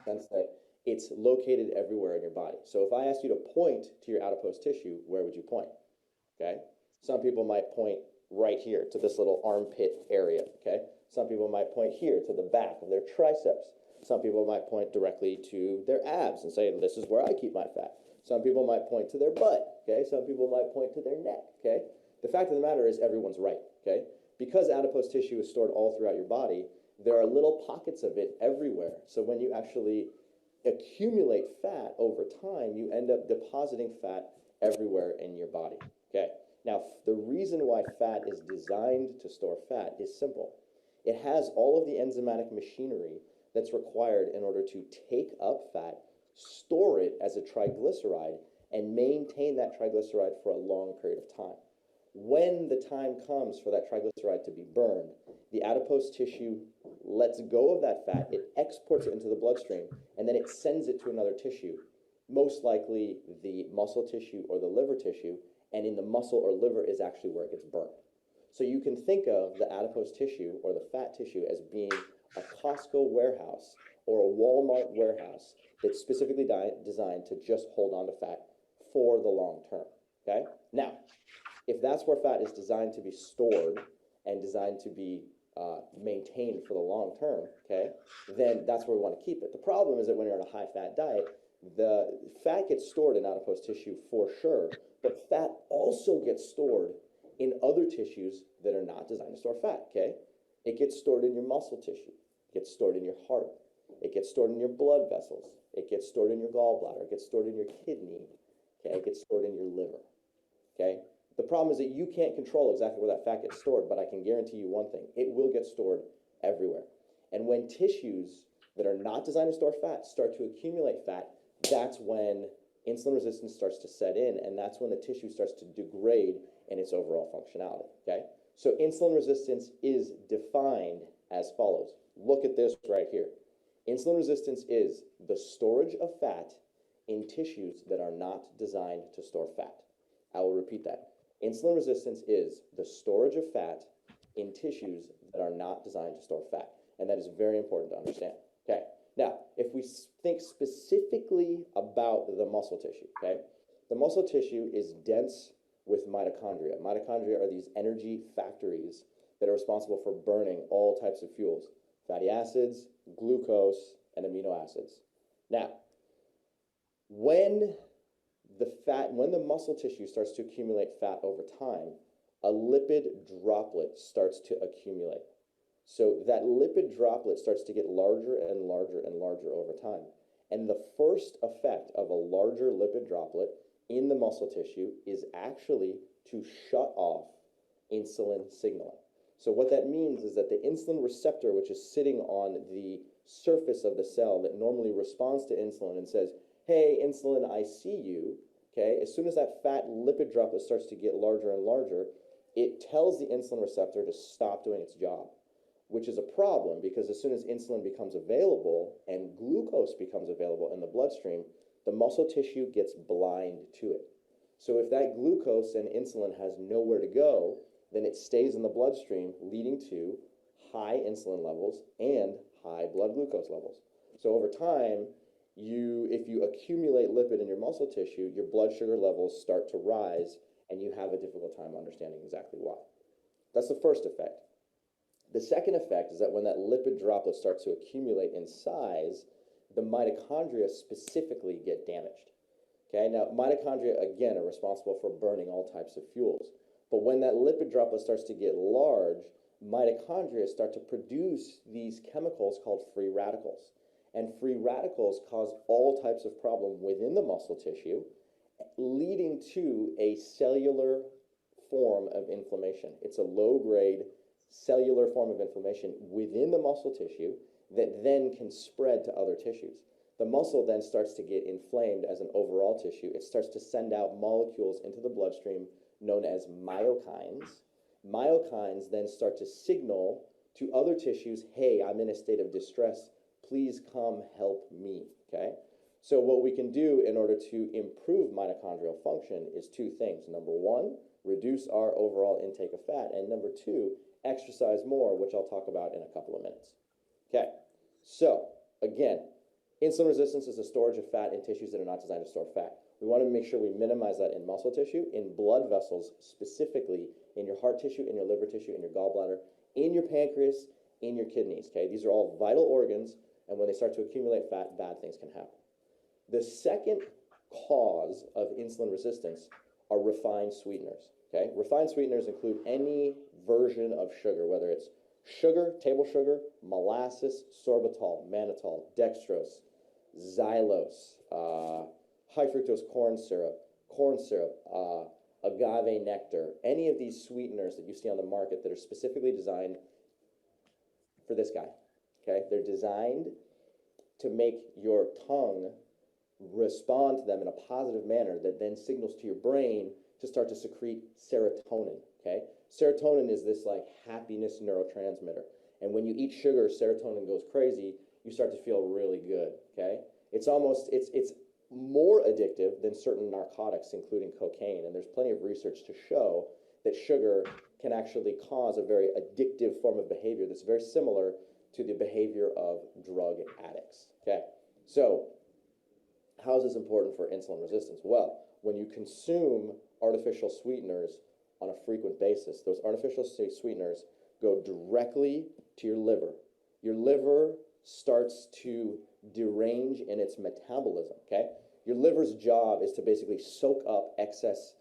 sense that it's located everywhere in your body. So if I asked you to point to your adipose tissue, where would you point? Okay. Some people might point right here to this little armpit area. Okay. Some people might point here to the back of their triceps. Some people might point directly to their abs and say, this is where I keep my fat. Some people might point to their butt. Okay. Some people might point to their neck. Okay. The fact of the matter is everyone's right. Okay. Because adipose tissue is stored all throughout your body, there are little pockets of it everywhere. So when you actually accumulate fat over time, you end up depositing fat everywhere in your body. Okay. Now, the reason why fat is designed to store fat is simple. It has all of the enzymatic machinery that's required in order to take up fat, store it as a triglyceride, and maintain that triglyceride for a long period of time. When the time comes for that triglyceride to be burned, the adipose tissue lets go of that fat, it exports it into the bloodstream, and then it sends it to another tissue, most likely the muscle tissue or the liver tissue, and in the muscle or liver is actually where it gets burned. So you can think of the adipose tissue or the fat tissue as being a Costco warehouse or a Walmart warehouse that's specifically designed to just hold on to fat for the long term, okay? Now, if that's where fat is designed to be stored and designed to be maintained for the long term, okay, then that's where we want to keep it. The problem is that when you're on a high-fat diet, the fat gets stored in adipose tissue for sure, but fat also gets stored in other tissues that are not designed to store fat, okay? It gets stored in your muscle tissue. It gets stored in your heart. It gets stored in your blood vessels. It gets stored in your gallbladder. It gets stored in your kidney, okay? It gets stored in your liver, okay? The problem is that you can't control exactly where that fat gets stored, but I can guarantee you one thing, it will get stored everywhere. And when tissues that are not designed to store fat start to accumulate fat, that's when insulin resistance starts to set in, and that's when the tissue starts to degrade in its overall functionality, okay? So insulin resistance is defined as follows. Look at this right here. Insulin resistance is the storage of fat in tissues that are not designed to store fat. I will repeat that. Insulin resistance is the storage of fat in tissues that are not designed to store fat. And that is very important to understand. Okay. Now, if we think specifically about the muscle tissue, okay, the muscle tissue is dense with mitochondria. Mitochondria are these energy factories that are responsible for burning all types of fuels, fatty acids, glucose, and amino acids. Now, when the muscle tissue starts to accumulate fat over time, a lipid droplet starts to accumulate. So that lipid droplet starts to get larger and larger and larger over time. And the first effect of a larger lipid droplet in the muscle tissue is actually to shut off insulin signaling. So what that means is that the insulin receptor, which is sitting on the surface of the cell that normally responds to insulin and says, hey, insulin, I see you, okay? As soon as that fat lipid droplet starts to get larger and larger, it tells the insulin receptor to stop doing its job, which is a problem because as soon as insulin becomes available and glucose becomes available in the bloodstream, the muscle tissue gets blind to it. So if that glucose and insulin has nowhere to go, then it stays in the bloodstream, leading to high insulin levels and high blood glucose levels. So over time, if you accumulate lipid in your muscle tissue, your blood sugar levels start to rise and you have a difficult time understanding exactly why. That's the first effect. The second effect is that when that lipid droplet starts to accumulate in size, the mitochondria specifically get damaged. Okay, now mitochondria, again, are responsible for burning all types of fuels. But when that lipid droplet starts to get large, mitochondria start to produce these chemicals called free radicals. And free radicals cause all types of problem within the muscle tissue, leading to a cellular form of inflammation. It's a low-grade cellular form of inflammation within the muscle tissue that then can spread to other tissues. The muscle then starts to get inflamed as an overall tissue. It starts to send out molecules into the bloodstream known as myokines. Myokines then start to signal to other tissues, hey, I'm in a state of distress. Please come help me, okay? So what we can do in order to improve mitochondrial function is two things. Number one, reduce our overall intake of fat. And number two, exercise more, which I'll talk about in a couple of minutes. Okay, so again, insulin resistance is the storage of fat in tissues that are not designed to store fat. We want to make sure we minimize that in muscle tissue, in blood vessels, specifically in your heart tissue, in your liver tissue, in your gallbladder, in your pancreas, in your kidneys, okay? These are all vital organs, and when they start to accumulate fat, bad things can happen. The second cause of insulin resistance are refined sweeteners, okay? Refined sweeteners include any version of sugar, whether it's sugar, table sugar, molasses, sorbitol, mannitol, dextrose, xylose, high fructose corn syrup, agave nectar, any of these sweeteners that you see on the market that are specifically designed for this guy, okay? They're designed to make your tongue respond to them in a positive manner that then signals to your brain to start to secrete serotonin, okay? Serotonin is this like happiness neurotransmitter. And when you eat sugar, serotonin goes crazy, you start to feel really good, okay? It's more addictive than certain narcotics, including cocaine. And there's plenty of research to show that sugar can actually cause a very addictive form of behavior that's very similar to the behavior of drug addicts, okay? So how is this important for insulin resistance? Well, when you consume artificial sweeteners on a frequent basis, those artificial sweeteners go directly to your liver. Your liver starts to derange in its metabolism, okay? Your liver's job is to basically soak up excess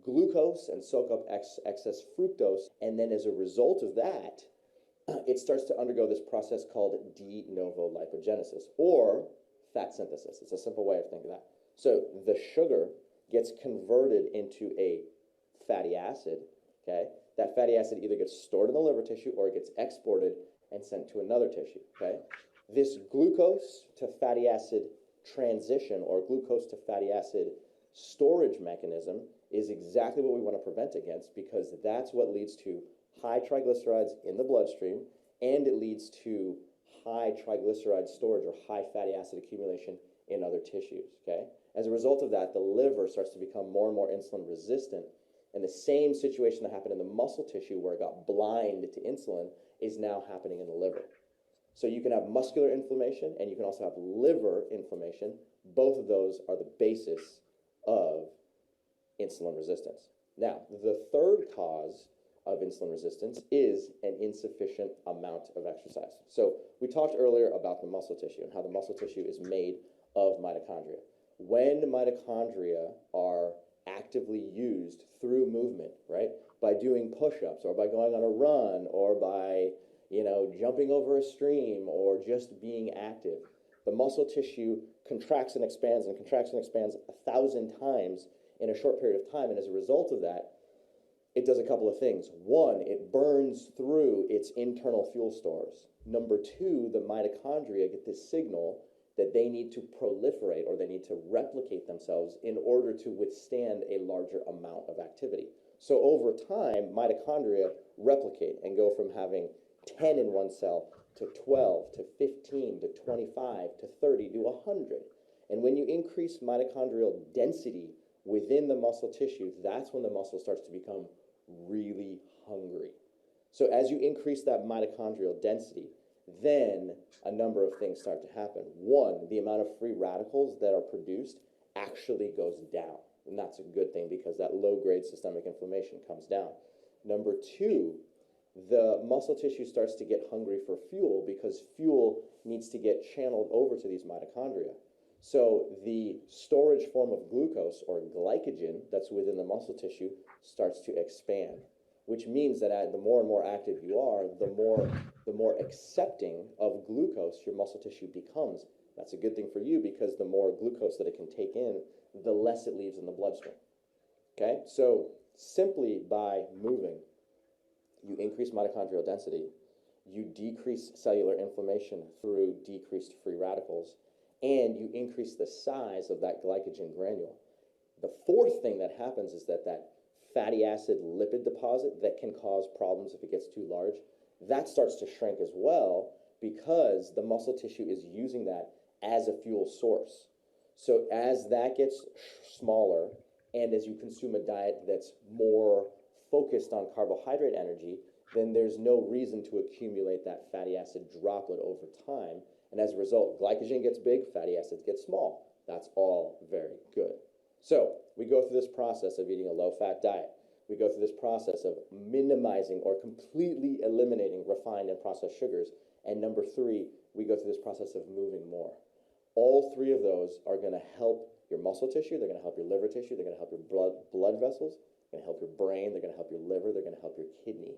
glucose and soak up excess fructose, and then as a result of that, it starts to undergo this process called de novo lipogenesis, or fat synthesis. It's a simple way of thinking of that. So the sugar gets converted into a fatty acid, okay? That fatty acid either gets stored in the liver tissue or it gets exported and sent to another tissue, okay? This glucose to fatty acid transition or glucose to fatty acid storage mechanism is exactly what we want to prevent against, because that's what leads to high triglycerides in the bloodstream, and it leads to high triglyceride storage or high fatty acid accumulation in other tissues, okay? As a result of that, the liver starts to become more and more insulin resistant, and the same situation that happened in the muscle tissue where it got blind to insulin is now happening in the liver. So you can have muscular inflammation and you can also have liver inflammation. Both of those are the basis of insulin resistance. Now, the third cause of insulin resistance is an insufficient amount of exercise. So we talked earlier about the muscle tissue and how the muscle tissue is made of mitochondria. When mitochondria are actively used through movement, right? by doing push-ups or by going on a run or by, you know, jumping over a stream or just being active. The muscle tissue contracts and expands and contracts and expands 1,000 times in a short period of time. And as a result of that, it does a couple of things. One, it burns through its internal fuel stores. Number two, the mitochondria get this signal that they need to proliferate or they need to replicate themselves in order to withstand a larger amount of activity. So over time, mitochondria replicate and go from having 10 in one cell to 12 to 15 to 25 to 30 to 100. And when you increase mitochondrial density within the muscle tissue, that's when the muscle starts to become really hungry. So as you increase that mitochondrial density, then a number of things start to happen. One, the amount of free radicals that are produced actually goes down. And that's a good thing because that low-grade systemic inflammation comes down. Number two, the muscle tissue starts to get hungry for fuel because fuel needs to get channeled over to these mitochondria. So the storage form of glucose or glycogen that's within the muscle tissue starts to expand, which means that the more and more active you are, the more accepting of glucose your muscle tissue becomes. That's a good thing for you because the more glucose that it can take in, the less it leaves in the bloodstream. Okay, so simply by moving, you increase mitochondrial density, you decrease cellular inflammation through decreased free radicals, and you increase the size of that glycogen granule. The fourth thing that happens is that fatty acid lipid deposit that can cause problems if it gets too large, that starts to shrink as well because the muscle tissue is using that as a fuel source. So as that gets smaller and as you consume a diet that's more focused on carbohydrate energy, then there's no reason to accumulate that fatty acid droplet over time. And as a result, glycogen gets big, fatty acids get small. That's all very good. So we go through this process of eating a low-fat diet. We go through this process of minimizing or completely eliminating refined and processed sugars. And number three, we go through this process of moving more. All three of those are going to help your muscle tissue. They're going to help your liver tissue. They're going to help your blood vessels. They're going to help your brain. They're going to help your liver. They're going to help your kidney.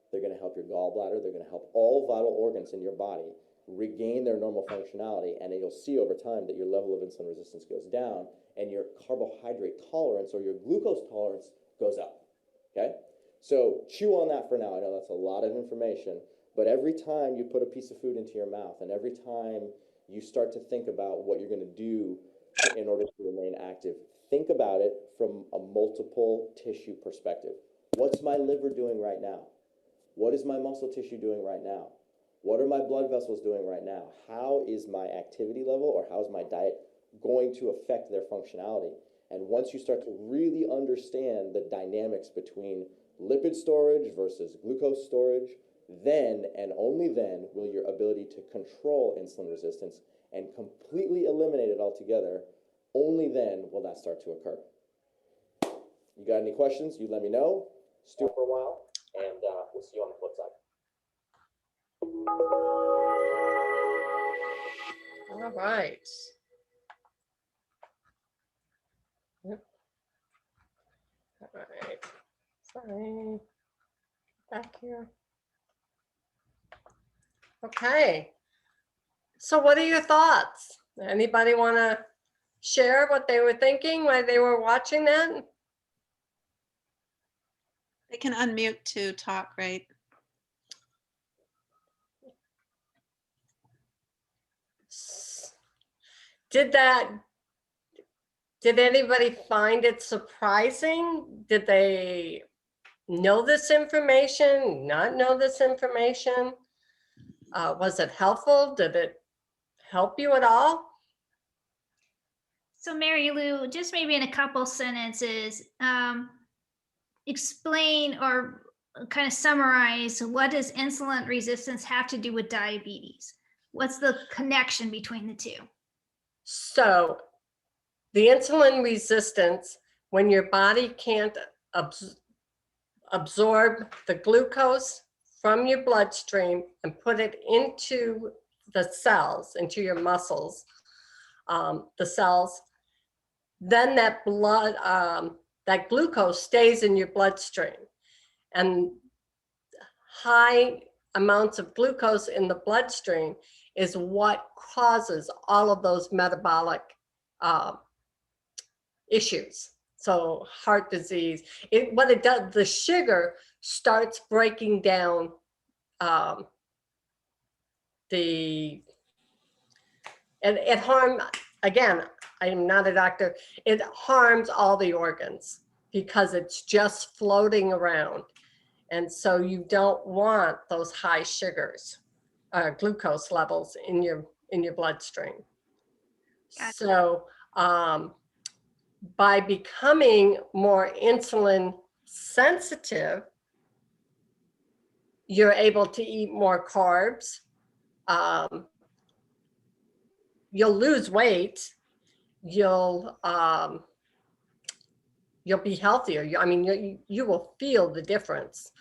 They're going to help your gallbladder. They're going to help all vital organs in your body regain their normal functionality. And you'll see over time that your level of insulin resistance goes down and your carbohydrate tolerance or your glucose tolerance goes up. Okay? So chew on that for now. I know that's a lot of information, but every time you put a piece of food into your mouth and every time you start to think about what you're going to do in order to remain active, think about it from a multiple tissue perspective. What's my liver doing right now? What is my muscle tissue doing right now? What are my blood vessels doing right now? How is my activity level or how is my diet going to affect their functionality? And once you start to really understand the dynamics between lipid storage versus glucose storage, then and only then will your ability to control insulin resistance and completely eliminate it altogether, only then will that start to occur. You got any questions? You let me know. Stew for a while, and we'll see you on the flip side. All right. Yep. All right. Sorry. Back here. Okay. So what are your thoughts? Anybody want to share what they were thinking while they were watching that? They can unmute to talk, right? Did anybody find it surprising? Did they know this information, not know this information? Was it helpful? Did it help you at all? So Mary Lou, just maybe in a couple sentences, explain or kind of summarize, what does insulin resistance have to do with diabetes? What's the connection between the two? So the insulin resistance, when your body can't absorb the glucose from your bloodstream and put it into the cells, into your muscles, the cells, then that glucose stays in your bloodstream. And high amounts of glucose in the bloodstream is what causes all of those metabolic issues. So heart disease, what it does, the sugar starts breaking down and it harms, again, I'm not a doctor, it harms all the organs because it's just floating around. And so you don't want those high sugars, glucose levels in your bloodstream. Gotcha. So by becoming more insulin sensitive, you're able to eat more carbs. You'll lose weight. You'll be healthier. I mean, you will feel the difference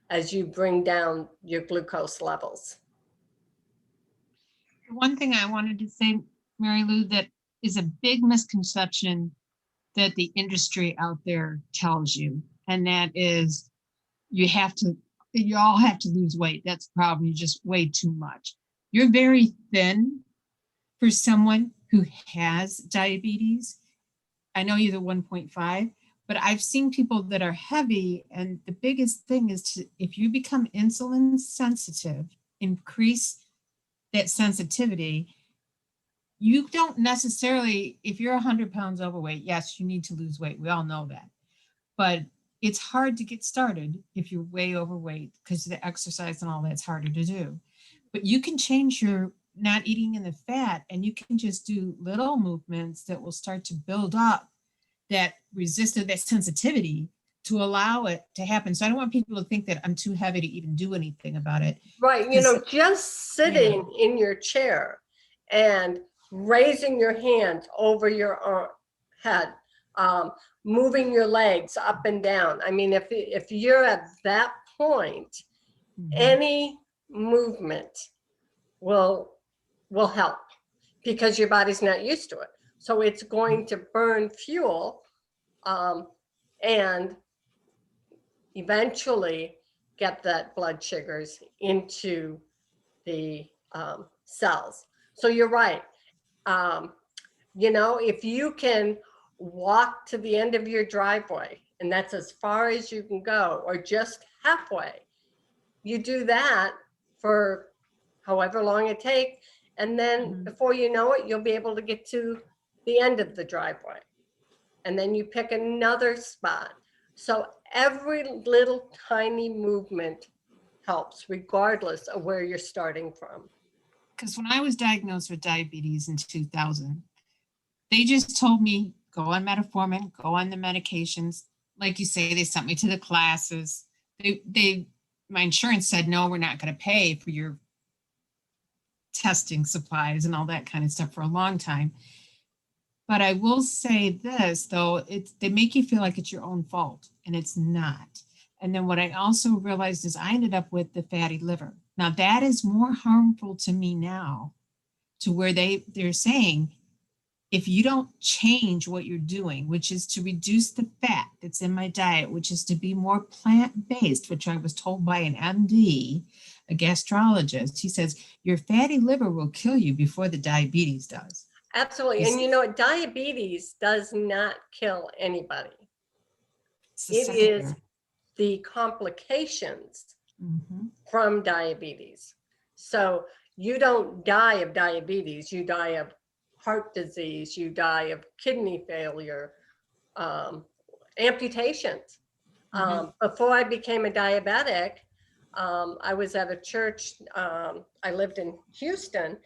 as you bring down your glucose levels. One thing I wanted to say, Mary Lou, that is a big misconception that the industry out there tells you, and that is you all have to lose weight. That's the problem. You just weigh too much. You're very thin for someone who has diabetes. I know you're the 1.5, but I've seen people that are heavy, and the biggest thing is if you become insulin sensitive, increase that sensitivity. You don't necessarily, if you're 100 pounds overweight, yes, you need to lose weight. We all know that. But it's hard to get started if you're way overweight because the exercise and all that's harder to do. But you can change your not eating in the fat, and you can just do little movements that will start to build up that resistance, that sensitivity to allow it to happen. So I don't want people to think that I'm too heavy to even do anything about it. Right. You know, just sitting in your chair and raising your hands over your head, moving your legs up and down. I mean, if you're at that point, any movement will help because your body's not used to it. So it's going to burn fuel and eventually get that blood sugars into the cells. So you're right. You know, if you can walk to the end of your driveway, and that's as far as you can go, or just halfway, you do that for however long it takes, and then before you know it, you'll be able to get to the end of the driveway. And then you pick another spot. So every little tiny movement helps, regardless of where you're starting from. Because when I was diagnosed with diabetes in 2000, they just told me, go on metformin, go on the medications. Like you say, they sent me to the classes. My insurance said, no, we're not going to pay for your testing supplies and all that kind of stuff for a long time. But I will say this, though, they make you feel like it's your own fault, and it's not. And then what I also realized is I ended up with the fatty liver. Now that is more harmful to me now, to where they're saying, if you don't change what you're doing, which is to reduce the fat that's in my diet, which is to be more plant-based, which I was told by an MD, a gastrologist, he says, your fatty liver will kill you before the diabetes does. Absolutely. And you know, diabetes does not kill anybody. It is the complications from diabetes. So you don't die of diabetes, you die of heart disease, you die of kidney failure, amputations. Before I became a diabetic, I was at a church, I lived in Houston,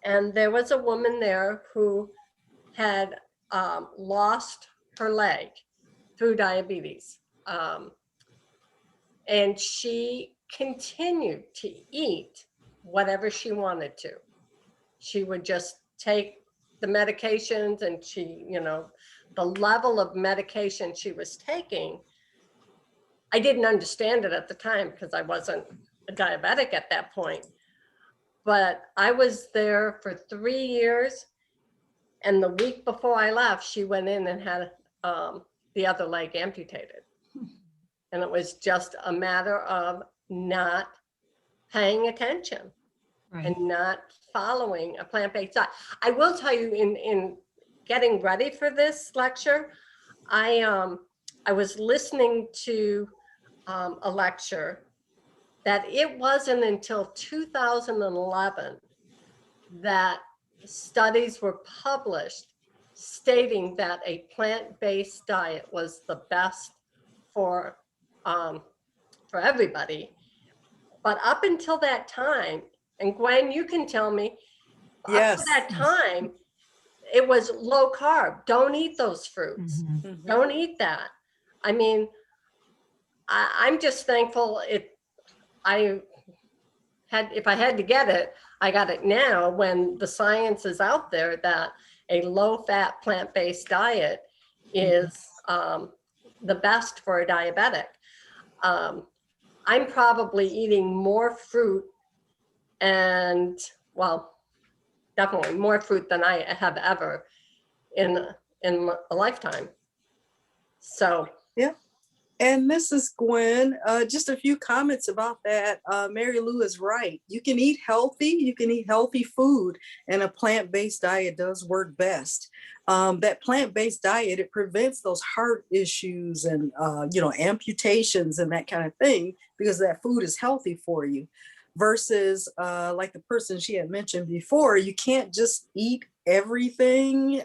and there was a woman there who had lost her leg through diabetes. And she continued to eat whatever she wanted to. She would just take the medications, and she, you know, the level of medication she was taking, I didn't understand it at the time because I wasn't a diabetic at that point. But I was there for 3 years, and the week before I left, she went in and had the other leg amputated. And it was just a matter of not paying attention Right. and not following a plant-based diet. I will tell you, in getting ready for this lecture, I was listening to a lecture that it wasn't until 2011 that studies were published stating that a plant-based diet was the best for everybody. But up until that time, and Gwen, you can tell me, up to Yes. that time, it was low carb. Don't eat those fruits. Mhm. Mhm. Don't eat that. I mean, I'm just thankful if I had to get it, I got it now when the science is out there that a low-fat plant-based diet is the best for a diabetic. I'm probably eating more fruit and, well, definitely more fruit than I have ever in a lifetime. So Yeah. And this is Gwen. Just a few comments about that. Mary Lou is right. You can eat healthy food, and a plant-based diet does work best. That plant-based diet, it prevents those heart issues and amputations and that kind of thing, because that food is healthy for you. Versus like the person she had mentioned before, you can't just eat everything.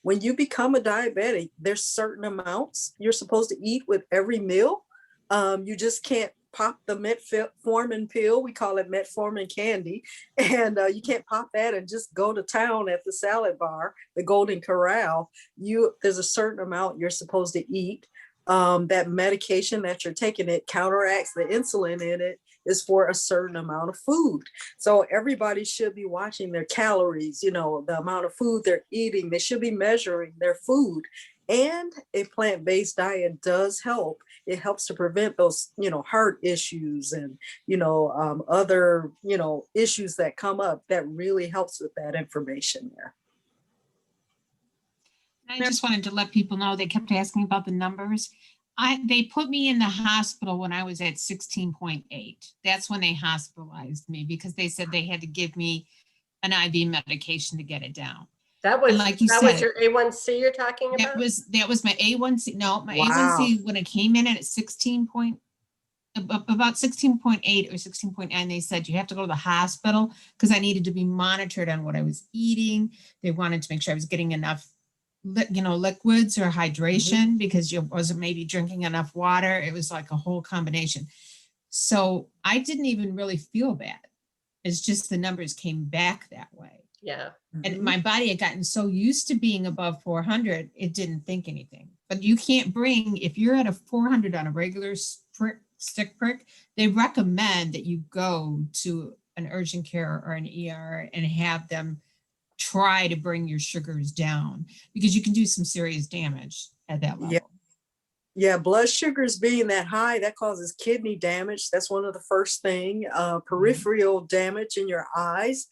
When you become a diabetic, there's certain amounts you're supposed to eat with every meal. You just can't pop the metformin pill. We call it metformin candy. And you can't pop that and just go to town at the salad bar, the Golden Corral. There's a certain amount you're supposed to eat. That medication that you're taking, it counteracts the insulin in it, is for a certain amount of food. So everybody should be watching their calories, the amount of food they're eating. They should be measuring their food. And a plant-based diet does help. It helps to prevent those, heart issues and, other, issues that come up. That really helps with that information there. I just wanted to let people know, they kept asking about the numbers. They put me in the hospital when I was at 16.8. That's when they hospitalized me, because they said they had to give me an IV medication to get it down. that was, like you was said, your A1C you're talking about? That was my A1C. No, my Wow. A1C, when I came in at 16 point, about 16.8 or 16.9, they said you have to go to the hospital because I needed to be monitored on what I was eating. They wanted to make sure I was getting enough liquids or hydration, because you wasn't maybe drinking enough water. It was like a whole combination. So I didn't even really feel bad. It's just the numbers came back that way. Yeah. And my body had gotten so used to being above 400, it didn't think anything. But you can't bring, if you're at a 400 on a regular stick prick, they recommend that you go to an urgent care or an ER and have them try to bring your sugars down, because you can do some serious damage at that level. Yeah, blood sugars being that high, that causes kidney damage. That's one of the first thing. Peripheral damage in your eyes.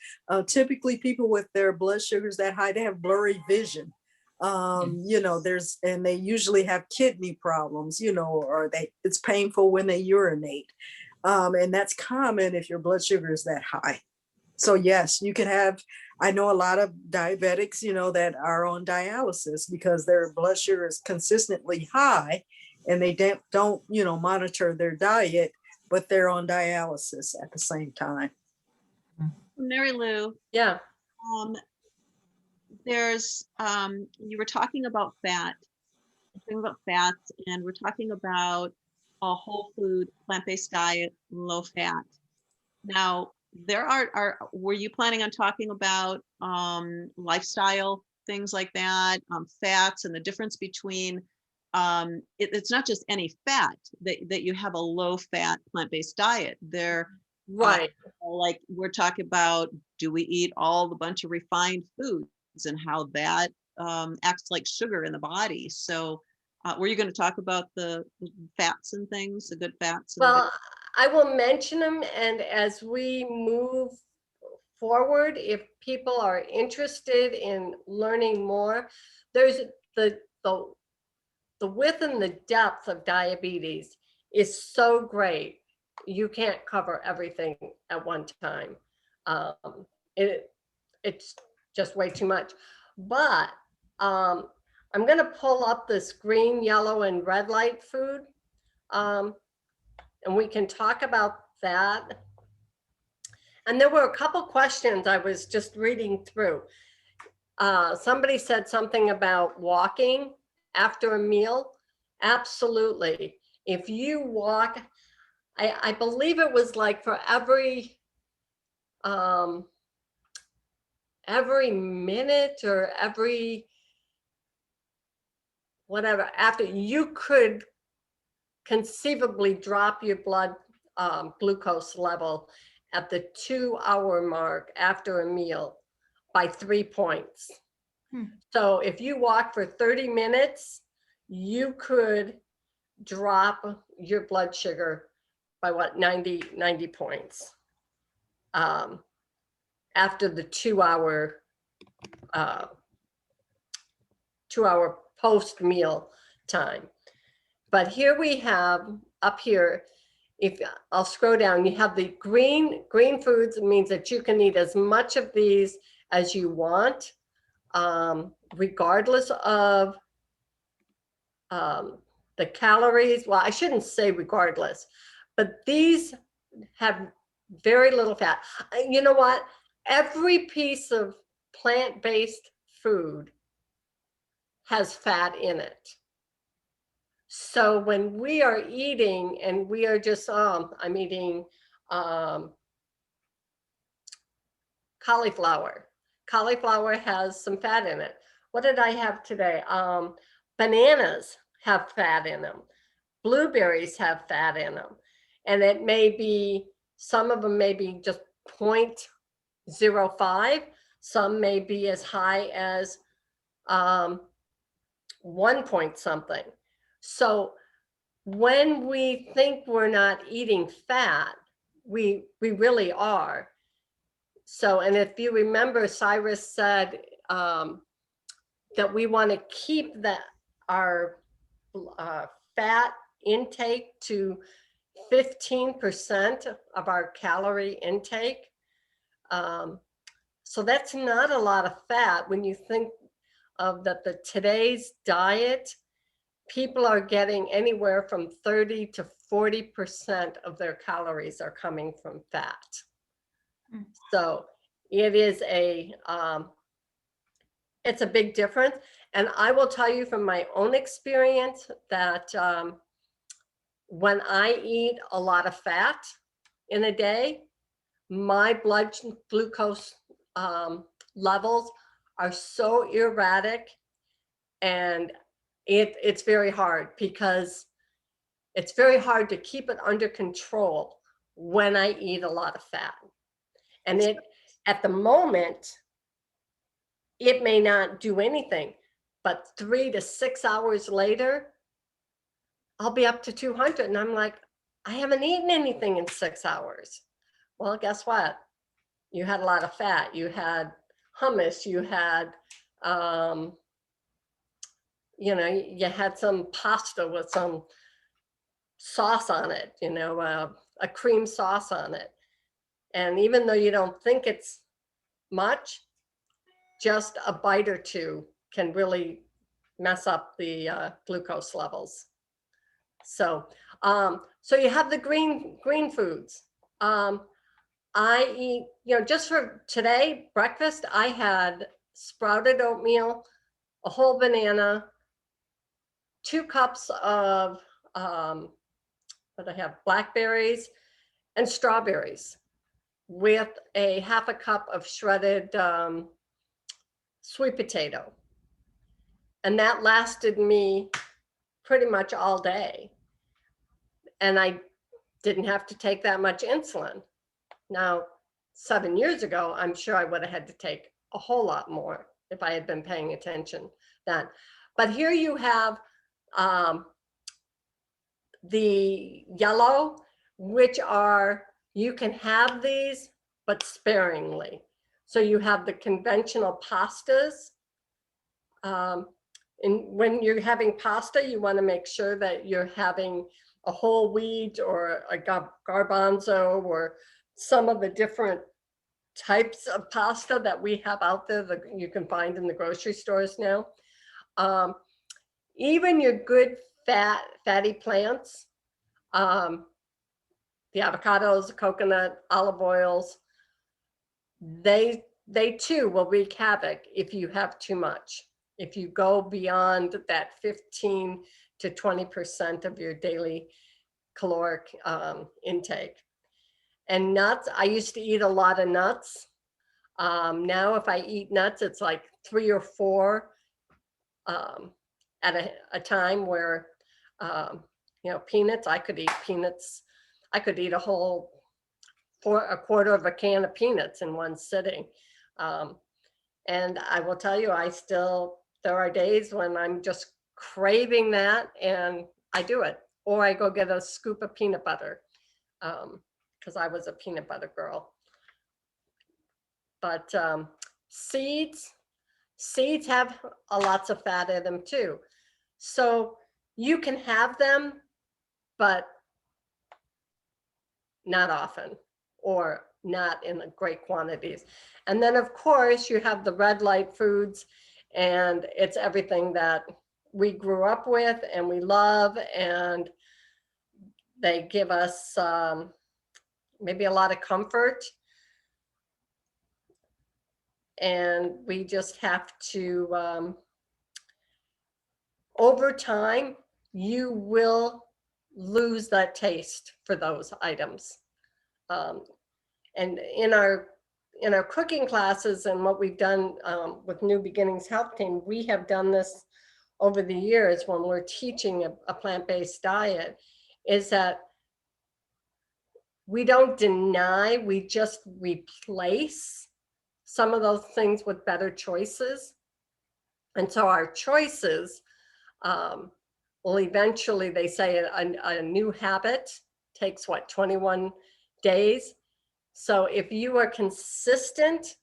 Typically people with their blood sugars that high, they have blurry vision. And they usually have kidney problems, or it's painful when they urinate. And that's common if your blood sugar is that high. So yes, you can have, I know a lot of diabetics, that are on dialysis because their blood sugar is consistently high and they don't monitor their diet, but they're on dialysis at the same time. Mary Lou, Yeah. there's, you were talking about fats, and we're talking about a whole food, plant-based diet, low fat. Now, were you planning on talking about lifestyle things like that, fats, and the difference between it's not just any fat that you have a low fat plant-based diet. Right. Like we're talking about, do we eat all the bunch of refined foods and how that acts like sugar in the body? So were you going to talk about the fats and things, the good fats? Well, I will mention them, and as we move forward, if people are interested in learning more, there's the width and the depth of diabetes is so great. You can't cover everything at one time. It's just way too much. But I'm going to pull up this green, yellow, and red light food, and we can talk about that. And there were a couple questions I was just reading through. Somebody said something about walking after a meal. Absolutely. If you walk, I believe it was like for every minute or every whatever, after, you could conceivably drop your blood glucose level at the 2-hour mark after a meal by 3 points. So if you walk for 30 minutes, you could drop your blood sugar by what, 90 points after the 2-hour post meal time. But here we have up here, if I'll scroll down, you have the green foods. It means that you can eat as much of these as you want, regardless of the calories. Well, I shouldn't say regardless, but these have very little fat. You know what? Every piece of plant-based food has fat in it. So when we are eating and we are just, I'm eating cauliflower. Cauliflower has some fat in it. What did I have today? Bananas have fat in them. Blueberries have fat in them. And it may be, some of them may be just 0.05. Some may be as high as 1 point something. So when we think we're not eating fat, we really are. So, and if you remember, Cyrus said that we want to keep our fat intake to 15% of our calorie intake. So that's not a lot of fat when you think of that today's diet, people are getting anywhere from 30 to 40% of their calories are coming from fat. So it is it's a big difference. And I will tell you from my own experience that when I eat a lot of fat in a day, my blood glucose levels are so erratic, and it's very hard, because it's very hard to keep it under control when I eat a lot of fat. And at the moment, it may not do anything, but 3 to 6 hours later, I'll be up to 200. And I'm like, I haven't eaten anything in 6 hours. Well, guess what? You had a lot of fat. You had hummus, you had, you know, you had some pasta with some sauce on it, you know, a cream sauce on it. And even though you don't think it's much, just a bite or two can really mess up the glucose levels. So, so you have the green foods. I eat, you know, just for today, breakfast, I had sprouted oatmeal, a whole banana, 2 cups of, what I have, blackberries and strawberries, with a half a cup of shredded sweet potato. And that lasted me pretty much all day. And I didn't have to take that much insulin. Now, 7 years ago, I'm sure I would have had to take a whole lot more if I had been paying attention then. But here you have the yellow, which are, you can have these, but sparingly. So you have the conventional pastas. when you're having pasta, you want to make sure that you're having a whole wheat or a garbanzo or some of the different types of pasta that we have out there that you can find in the grocery stores now. Even your good fatty plants, the avocados, the coconut, olive oils, they too will wreak havoc if you have too much. If you go beyond that 15 to 20% of your daily caloric intake. And nuts, I used to eat a lot of nuts. Now if I eat nuts, it's like 3 or 4 at a time, where, you know, peanuts, I could eat peanuts. I could eat a quarter of a can of peanuts in one sitting. And I will tell you, there are days when I'm just craving that and I do it. Or I go get a scoop of peanut butter, because I was a peanut butter girl. But seeds have lots of fat in them too. So you can have them, but not often, or not in great quantities. And then of course you have the red light foods, and it's everything that we grew up with and we love, and they give us maybe a lot of comfort. And we just have to, over time, you will lose that taste for those items. And in our cooking classes and what we've done with New Beginnings Health Team, we have done this over the years when we're teaching a plant-based diet, is that we don't deny, we just replace some of those things with better choices. And so our choices will eventually, they say a new habit takes 21 days. So if you are consistent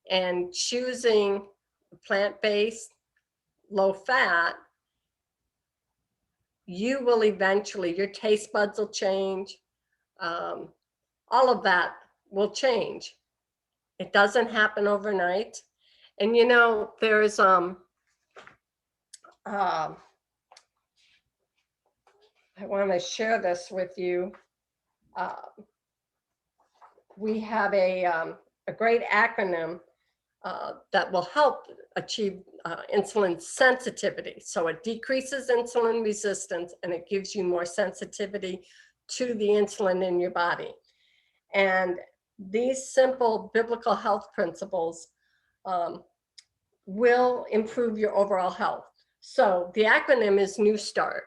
and choosing plant-based, low fat, you will eventually, your taste buds will change. All of that will change. It doesn't happen overnight. And you know, there's I want to share this with you. We have a great acronym that will help achieve insulin sensitivity. So it decreases insulin resistance and it gives you more sensitivity to the insulin in your body. And these simple biblical health principles will improve your overall health. So the acronym is New Start.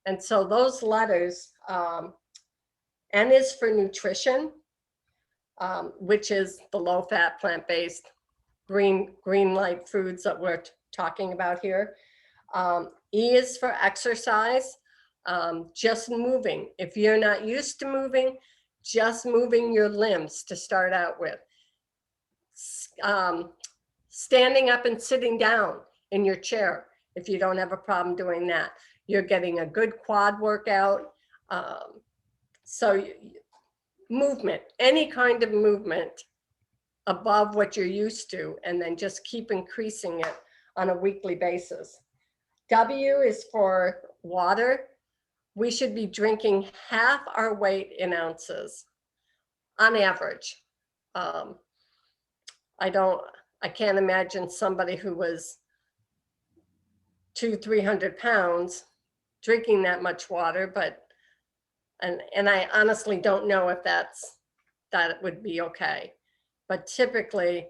And so those letters, N is for nutrition, which is the low-fat, plant-based, green light foods that we're talking about here. E is for exercise, just moving. If you're not used to moving, just moving your limbs to start out with. Standing up and sitting down in your chair, if you don't have a problem doing that. You're getting a good quad workout. So movement, any kind of movement above what you're used to, and then just keep increasing it on a weekly basis. W is for water. We should be drinking half our weight in ounces on average. I can't imagine somebody who was 200-300 pounds drinking that much water, but and I honestly don't know if that would be okay. But typically,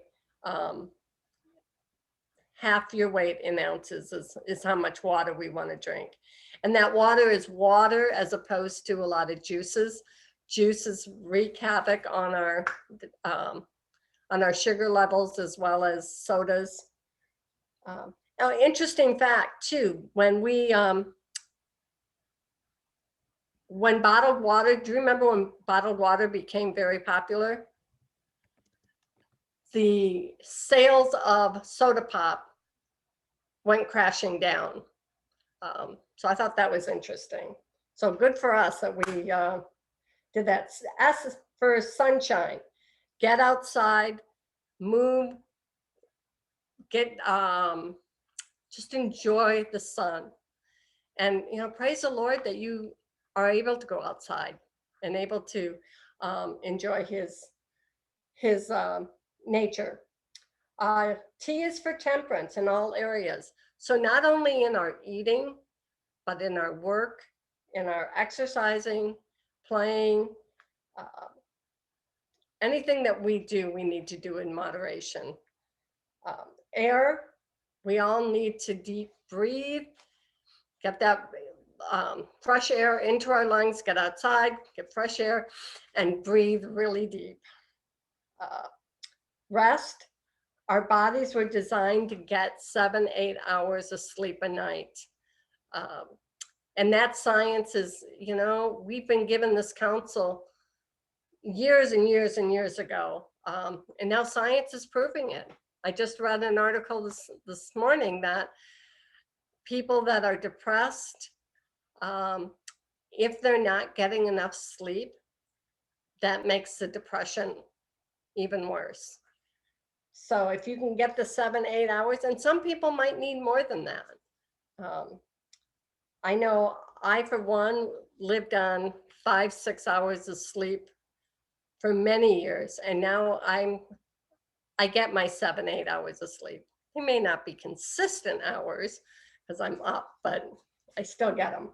half your weight in ounces is how much water we want to drink. And that water is water as opposed to a lot of juices. Juices wreak havoc on our sugar levels as well as sodas. Now, interesting fact too, when bottled water, do you remember when bottled water became very popular? The sales of soda pop went crashing down. So I thought that was interesting. So good for us that we did that. S for sunshine. Get outside, move, get just enjoy the sun. And praise the Lord that you are able to go outside and able to enjoy his nature. T is for temperance in all areas. So not only in our eating, but in our work, in our exercising, playing, anything that we do, we need to do in moderation. Air, we all need to deep breathe, get that fresh air into our lungs, get outside, get fresh air, and breathe really deep. Rest, our bodies were designed to get 7-8 hours of sleep a night. And that science is, we've been given this counsel years and years and years ago. And now science is proving it. I just read an article this morning that people that are depressed, if they're not getting enough sleep, that makes the depression even worse. So if you can get the 7-8 hours, and some people might need more than that. I know I, for one, lived on 5-6 hours of sleep for many years, and now I get my 7-8 hours of sleep. They may not be consistent hours because I'm up, but I still get them.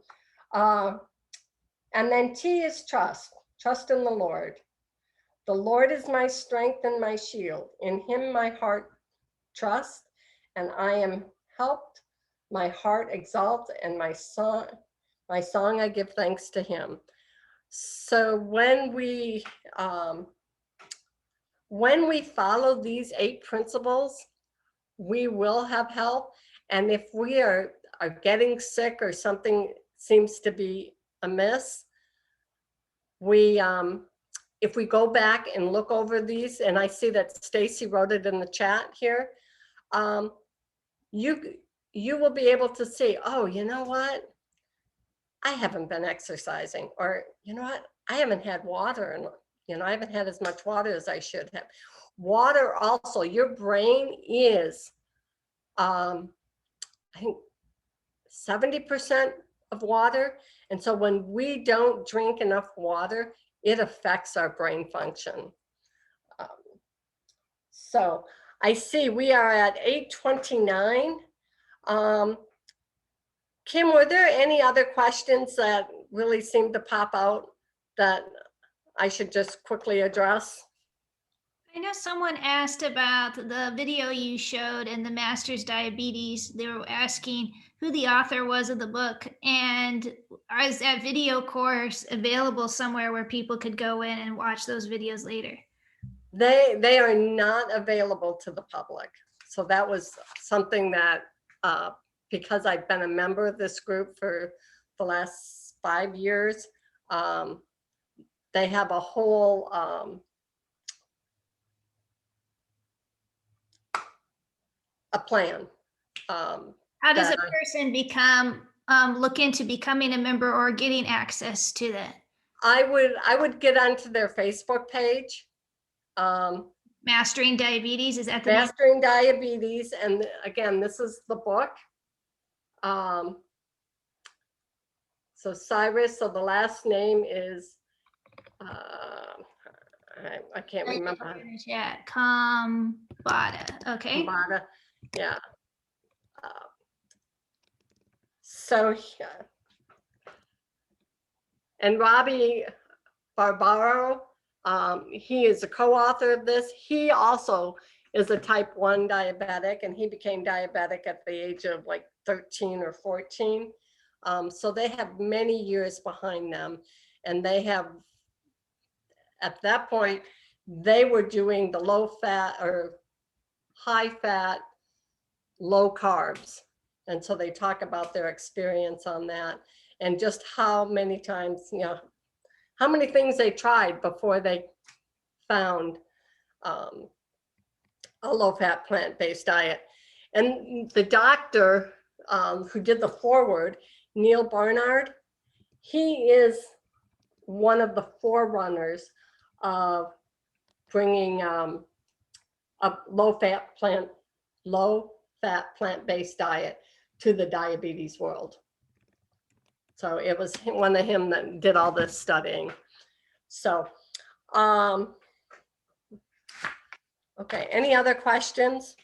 And then T is trust. Trust in the Lord. The Lord is my strength and my shield. In him my heart trusts, and I am helped. My heart exalts, and my song I give thanks to him. So when we follow these 8 principles, we will have help. And if we are getting sick or something seems to be amiss, if we go back and look over these, and I see that Stacy wrote it in the chat here, you will be able to see, oh, you know what? I haven't been exercising, or you know what? I haven't had water, and I haven't had as much water as I should have. Water also, your brain is, I think 70% of water. And so when we don't drink enough water, it affects our brain function. So I see we are at 8:29. Kim, were there any other questions that really seemed to pop out that I should just quickly address? I know someone asked about the video you showed and the master's diabetes. They were asking who the author was of the book, and is that video course available somewhere where people could go in and watch those videos later? They are not available to the public. So that was something that, because I've been a member of this group for the last 5 years, they have a whole a plan. How does a person look into becoming a member or getting access to that? I would get onto their Facebook page. Mastering Diabetes, is that the name? Mastering Diabetes, and again, this is the book. So Cyrus, so the last name is, I can't remember. Yeah, Kambata, okay. Kambata, yeah. So, and Robbie Barbaro, he is a co-author of this. He also is a type 1 diabetic, and he became diabetic at the age of like 13 or 14. So they have many years behind them, and they have, at that point, they were doing the low fat or high fat, low carbs. And so they talk about their experience on that and just how many times, how many things they tried before they found a low fat plant-based diet. And the doctor who did the foreword, Neil Barnard, he is one of the forerunners of bringing a low-fat plant-based diet to the diabetes world. So it was one of him that did all this studying. So, okay, any other questions?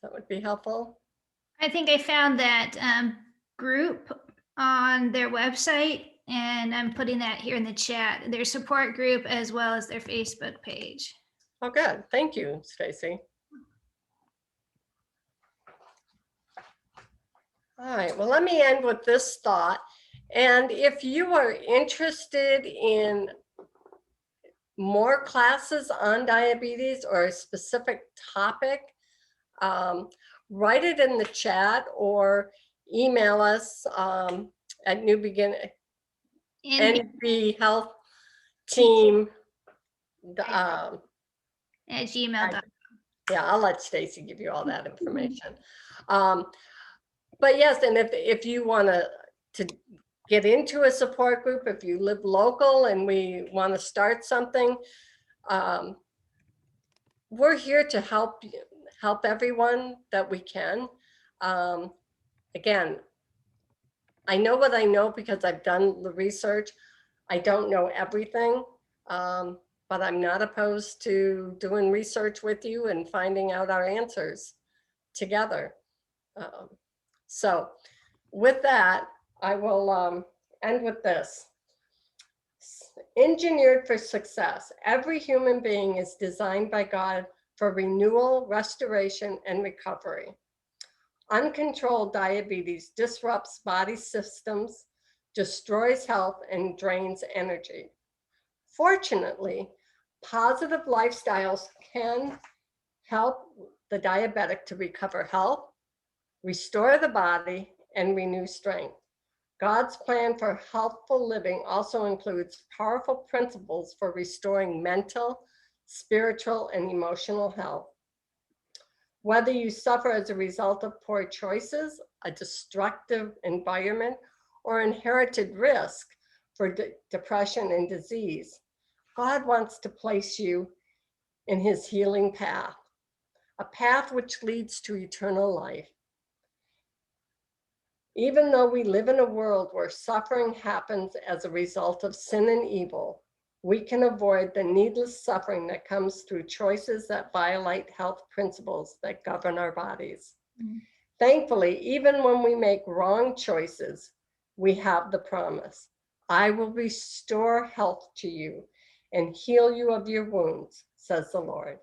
That would be helpful. I think I found that group on their website, and I'm putting that here in the chat, their support group as well as their Facebook page. Oh, good. Thank you, Stacy. All right, well, let me end with this thought. And if you are interested in more classes on diabetes or a specific topic, write it in the chat or email us at NB Health Team. At gmail.com. Yeah, I'll let Stacy give you all that information. But yes, and if you want to get into a support group, if you live local and we want to start something, we're here to help everyone that we can. Again, I know what I know because I've done the research. I don't know everything, but I'm not opposed to doing research with you and finding out our answers together. So with that, I will end with this. Engineered for success. Every human being is designed by God for renewal, restoration, and recovery. Uncontrolled diabetes disrupts body systems, destroys health, and drains energy. Fortunately, positive lifestyles can help the diabetic to recover health, restore the body, and renew strength. God's plan for healthful living also includes powerful principles for restoring mental, spiritual, and emotional health. Whether you suffer as a result of poor choices, a destructive environment, or inherited risk for depression and disease, God wants to place you in his healing path, a path which leads to eternal life. Even though we live in a world where suffering happens as a result of sin and evil, we can avoid the needless suffering that comes through choices that violate health principles that govern our bodies. Thankfully, even when we make wrong choices, we have the promise, I will restore health to you and heal you of your wounds, says the Lord.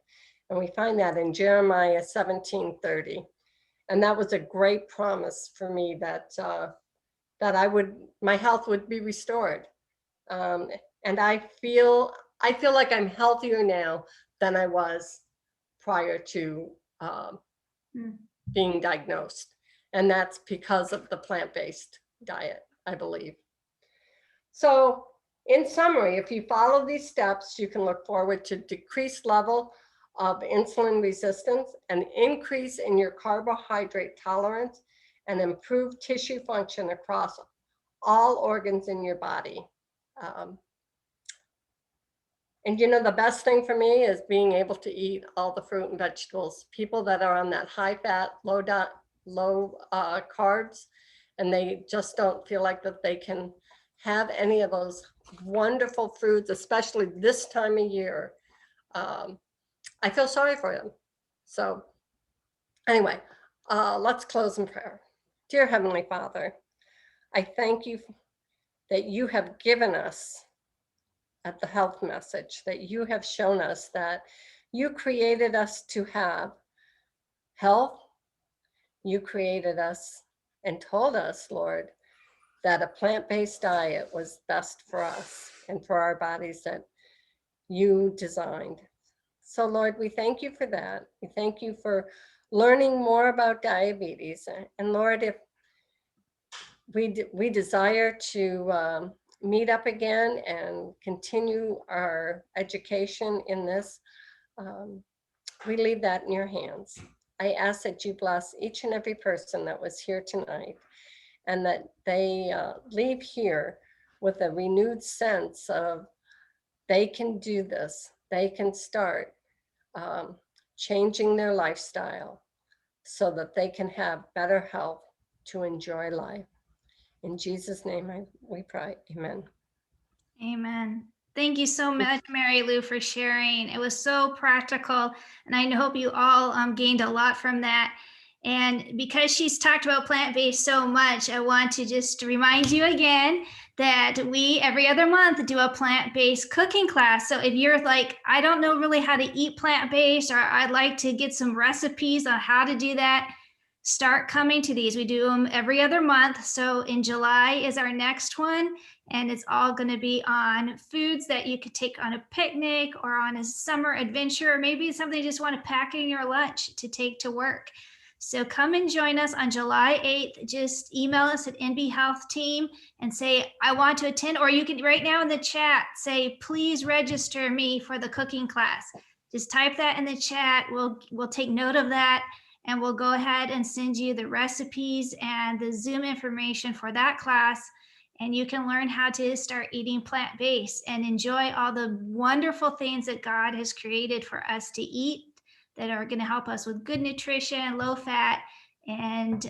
And we find that in Jeremiah 17:30. And that was a great promise for me that my health would be restored. And I feel like I'm healthier now than I was prior to being diagnosed. And that's because of the plant-based diet, I believe. So in summary, if you follow these steps, you can look forward to decreased level of insulin resistance, an increase in your carbohydrate tolerance, and improved tissue function across all organs in your body. And you know, the best thing for me is being able to eat all the fruit and vegetables. People that are on that high fat, low carbs, and they just don't feel like that they can have any of those wonderful foods, especially this time of year. I feel sorry for them. So anyway, let's close in prayer. Dear Heavenly Father, I thank you that you have given us at the health message, that you have shown us that you created us to have health. You created us and told us, Lord, that a plant-based diet was best for us and for our bodies that you designed. So Lord, we thank you for that. We thank you for learning more about diabetes. And Lord, if we desire to meet up again and continue our education in this, we leave that in your hands. I ask that you bless each and every person that was here tonight, and that they leave here with a renewed sense of they can do this. They can start changing their lifestyle so that they can have better health to enjoy life. In Jesus' name, we pray. Amen. Amen. Thank you so much, Mary Lou, for sharing. It was so practical, and I hope you all gained a lot from that. And because she's talked about plant-based so much, I want to just remind you again that we every other month do a plant-based cooking class. So if you're like, I don't know really how to eat plant-based, or I'd like to get some recipes on how to do that, start coming to these. We do them every other month. So in July is our next one, and it's all going to be on foods that you could take on a picnic or on a summer adventure, or maybe something you just want to pack in your lunch to take to work. So come and join us on July 8th. Just email us at NB Health Team and say, I want to attend, or you can right now in the chat say, please register me for the cooking class. Just type that in the chat. We'll take note of that, and we'll go ahead and send you the recipes and the Zoom information for that class. And you can learn how to start eating plant-based and enjoy all the wonderful things that God has created for us to eat that are going to help us with good nutrition, low fat, and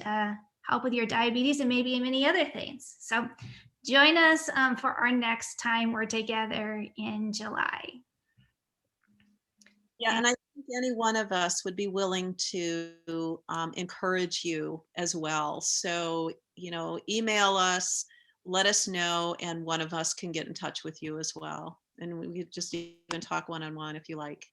help with your diabetes and maybe many other things. So join us for our next time we're together in July. Yeah, and I think any one of us would be willing to encourage you as well. So, email us, let us know, and one of us can get in touch with you as well. And we could just even talk one-on-one if you like.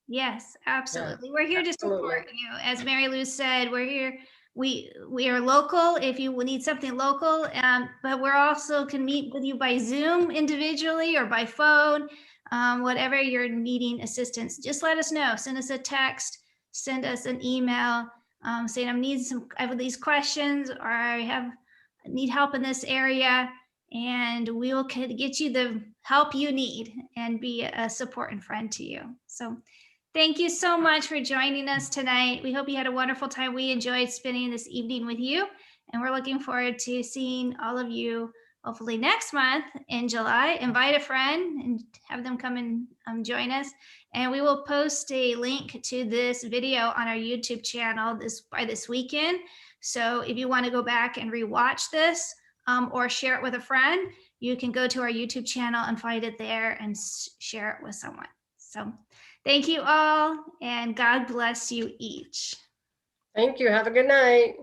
Yes, absolutely. We're here to absolutely. support you. As Mary Lou said, we're here. We are local if you need something local, but we're also can meet with you by Zoom individually or by phone, whatever you're needing assistance. Just let us know. Send us a text, send us an email saying I have these questions, or I need help in this area, and we will get you the help you need and be a support and friend to you. So thank you so much for joining us tonight. We hope you had a wonderful time. We enjoyed spending this evening with you, and we're looking forward to seeing all of you hopefully next month in July. Invite a friend and have them come and join us. And we will post a link to this video on our YouTube channel by this weekend. So if you want to go back and rewatch this or share it with a friend, you can go to our YouTube channel and find it there and share it with someone. So thank you all, and God bless you each. Thank you. Have a good night.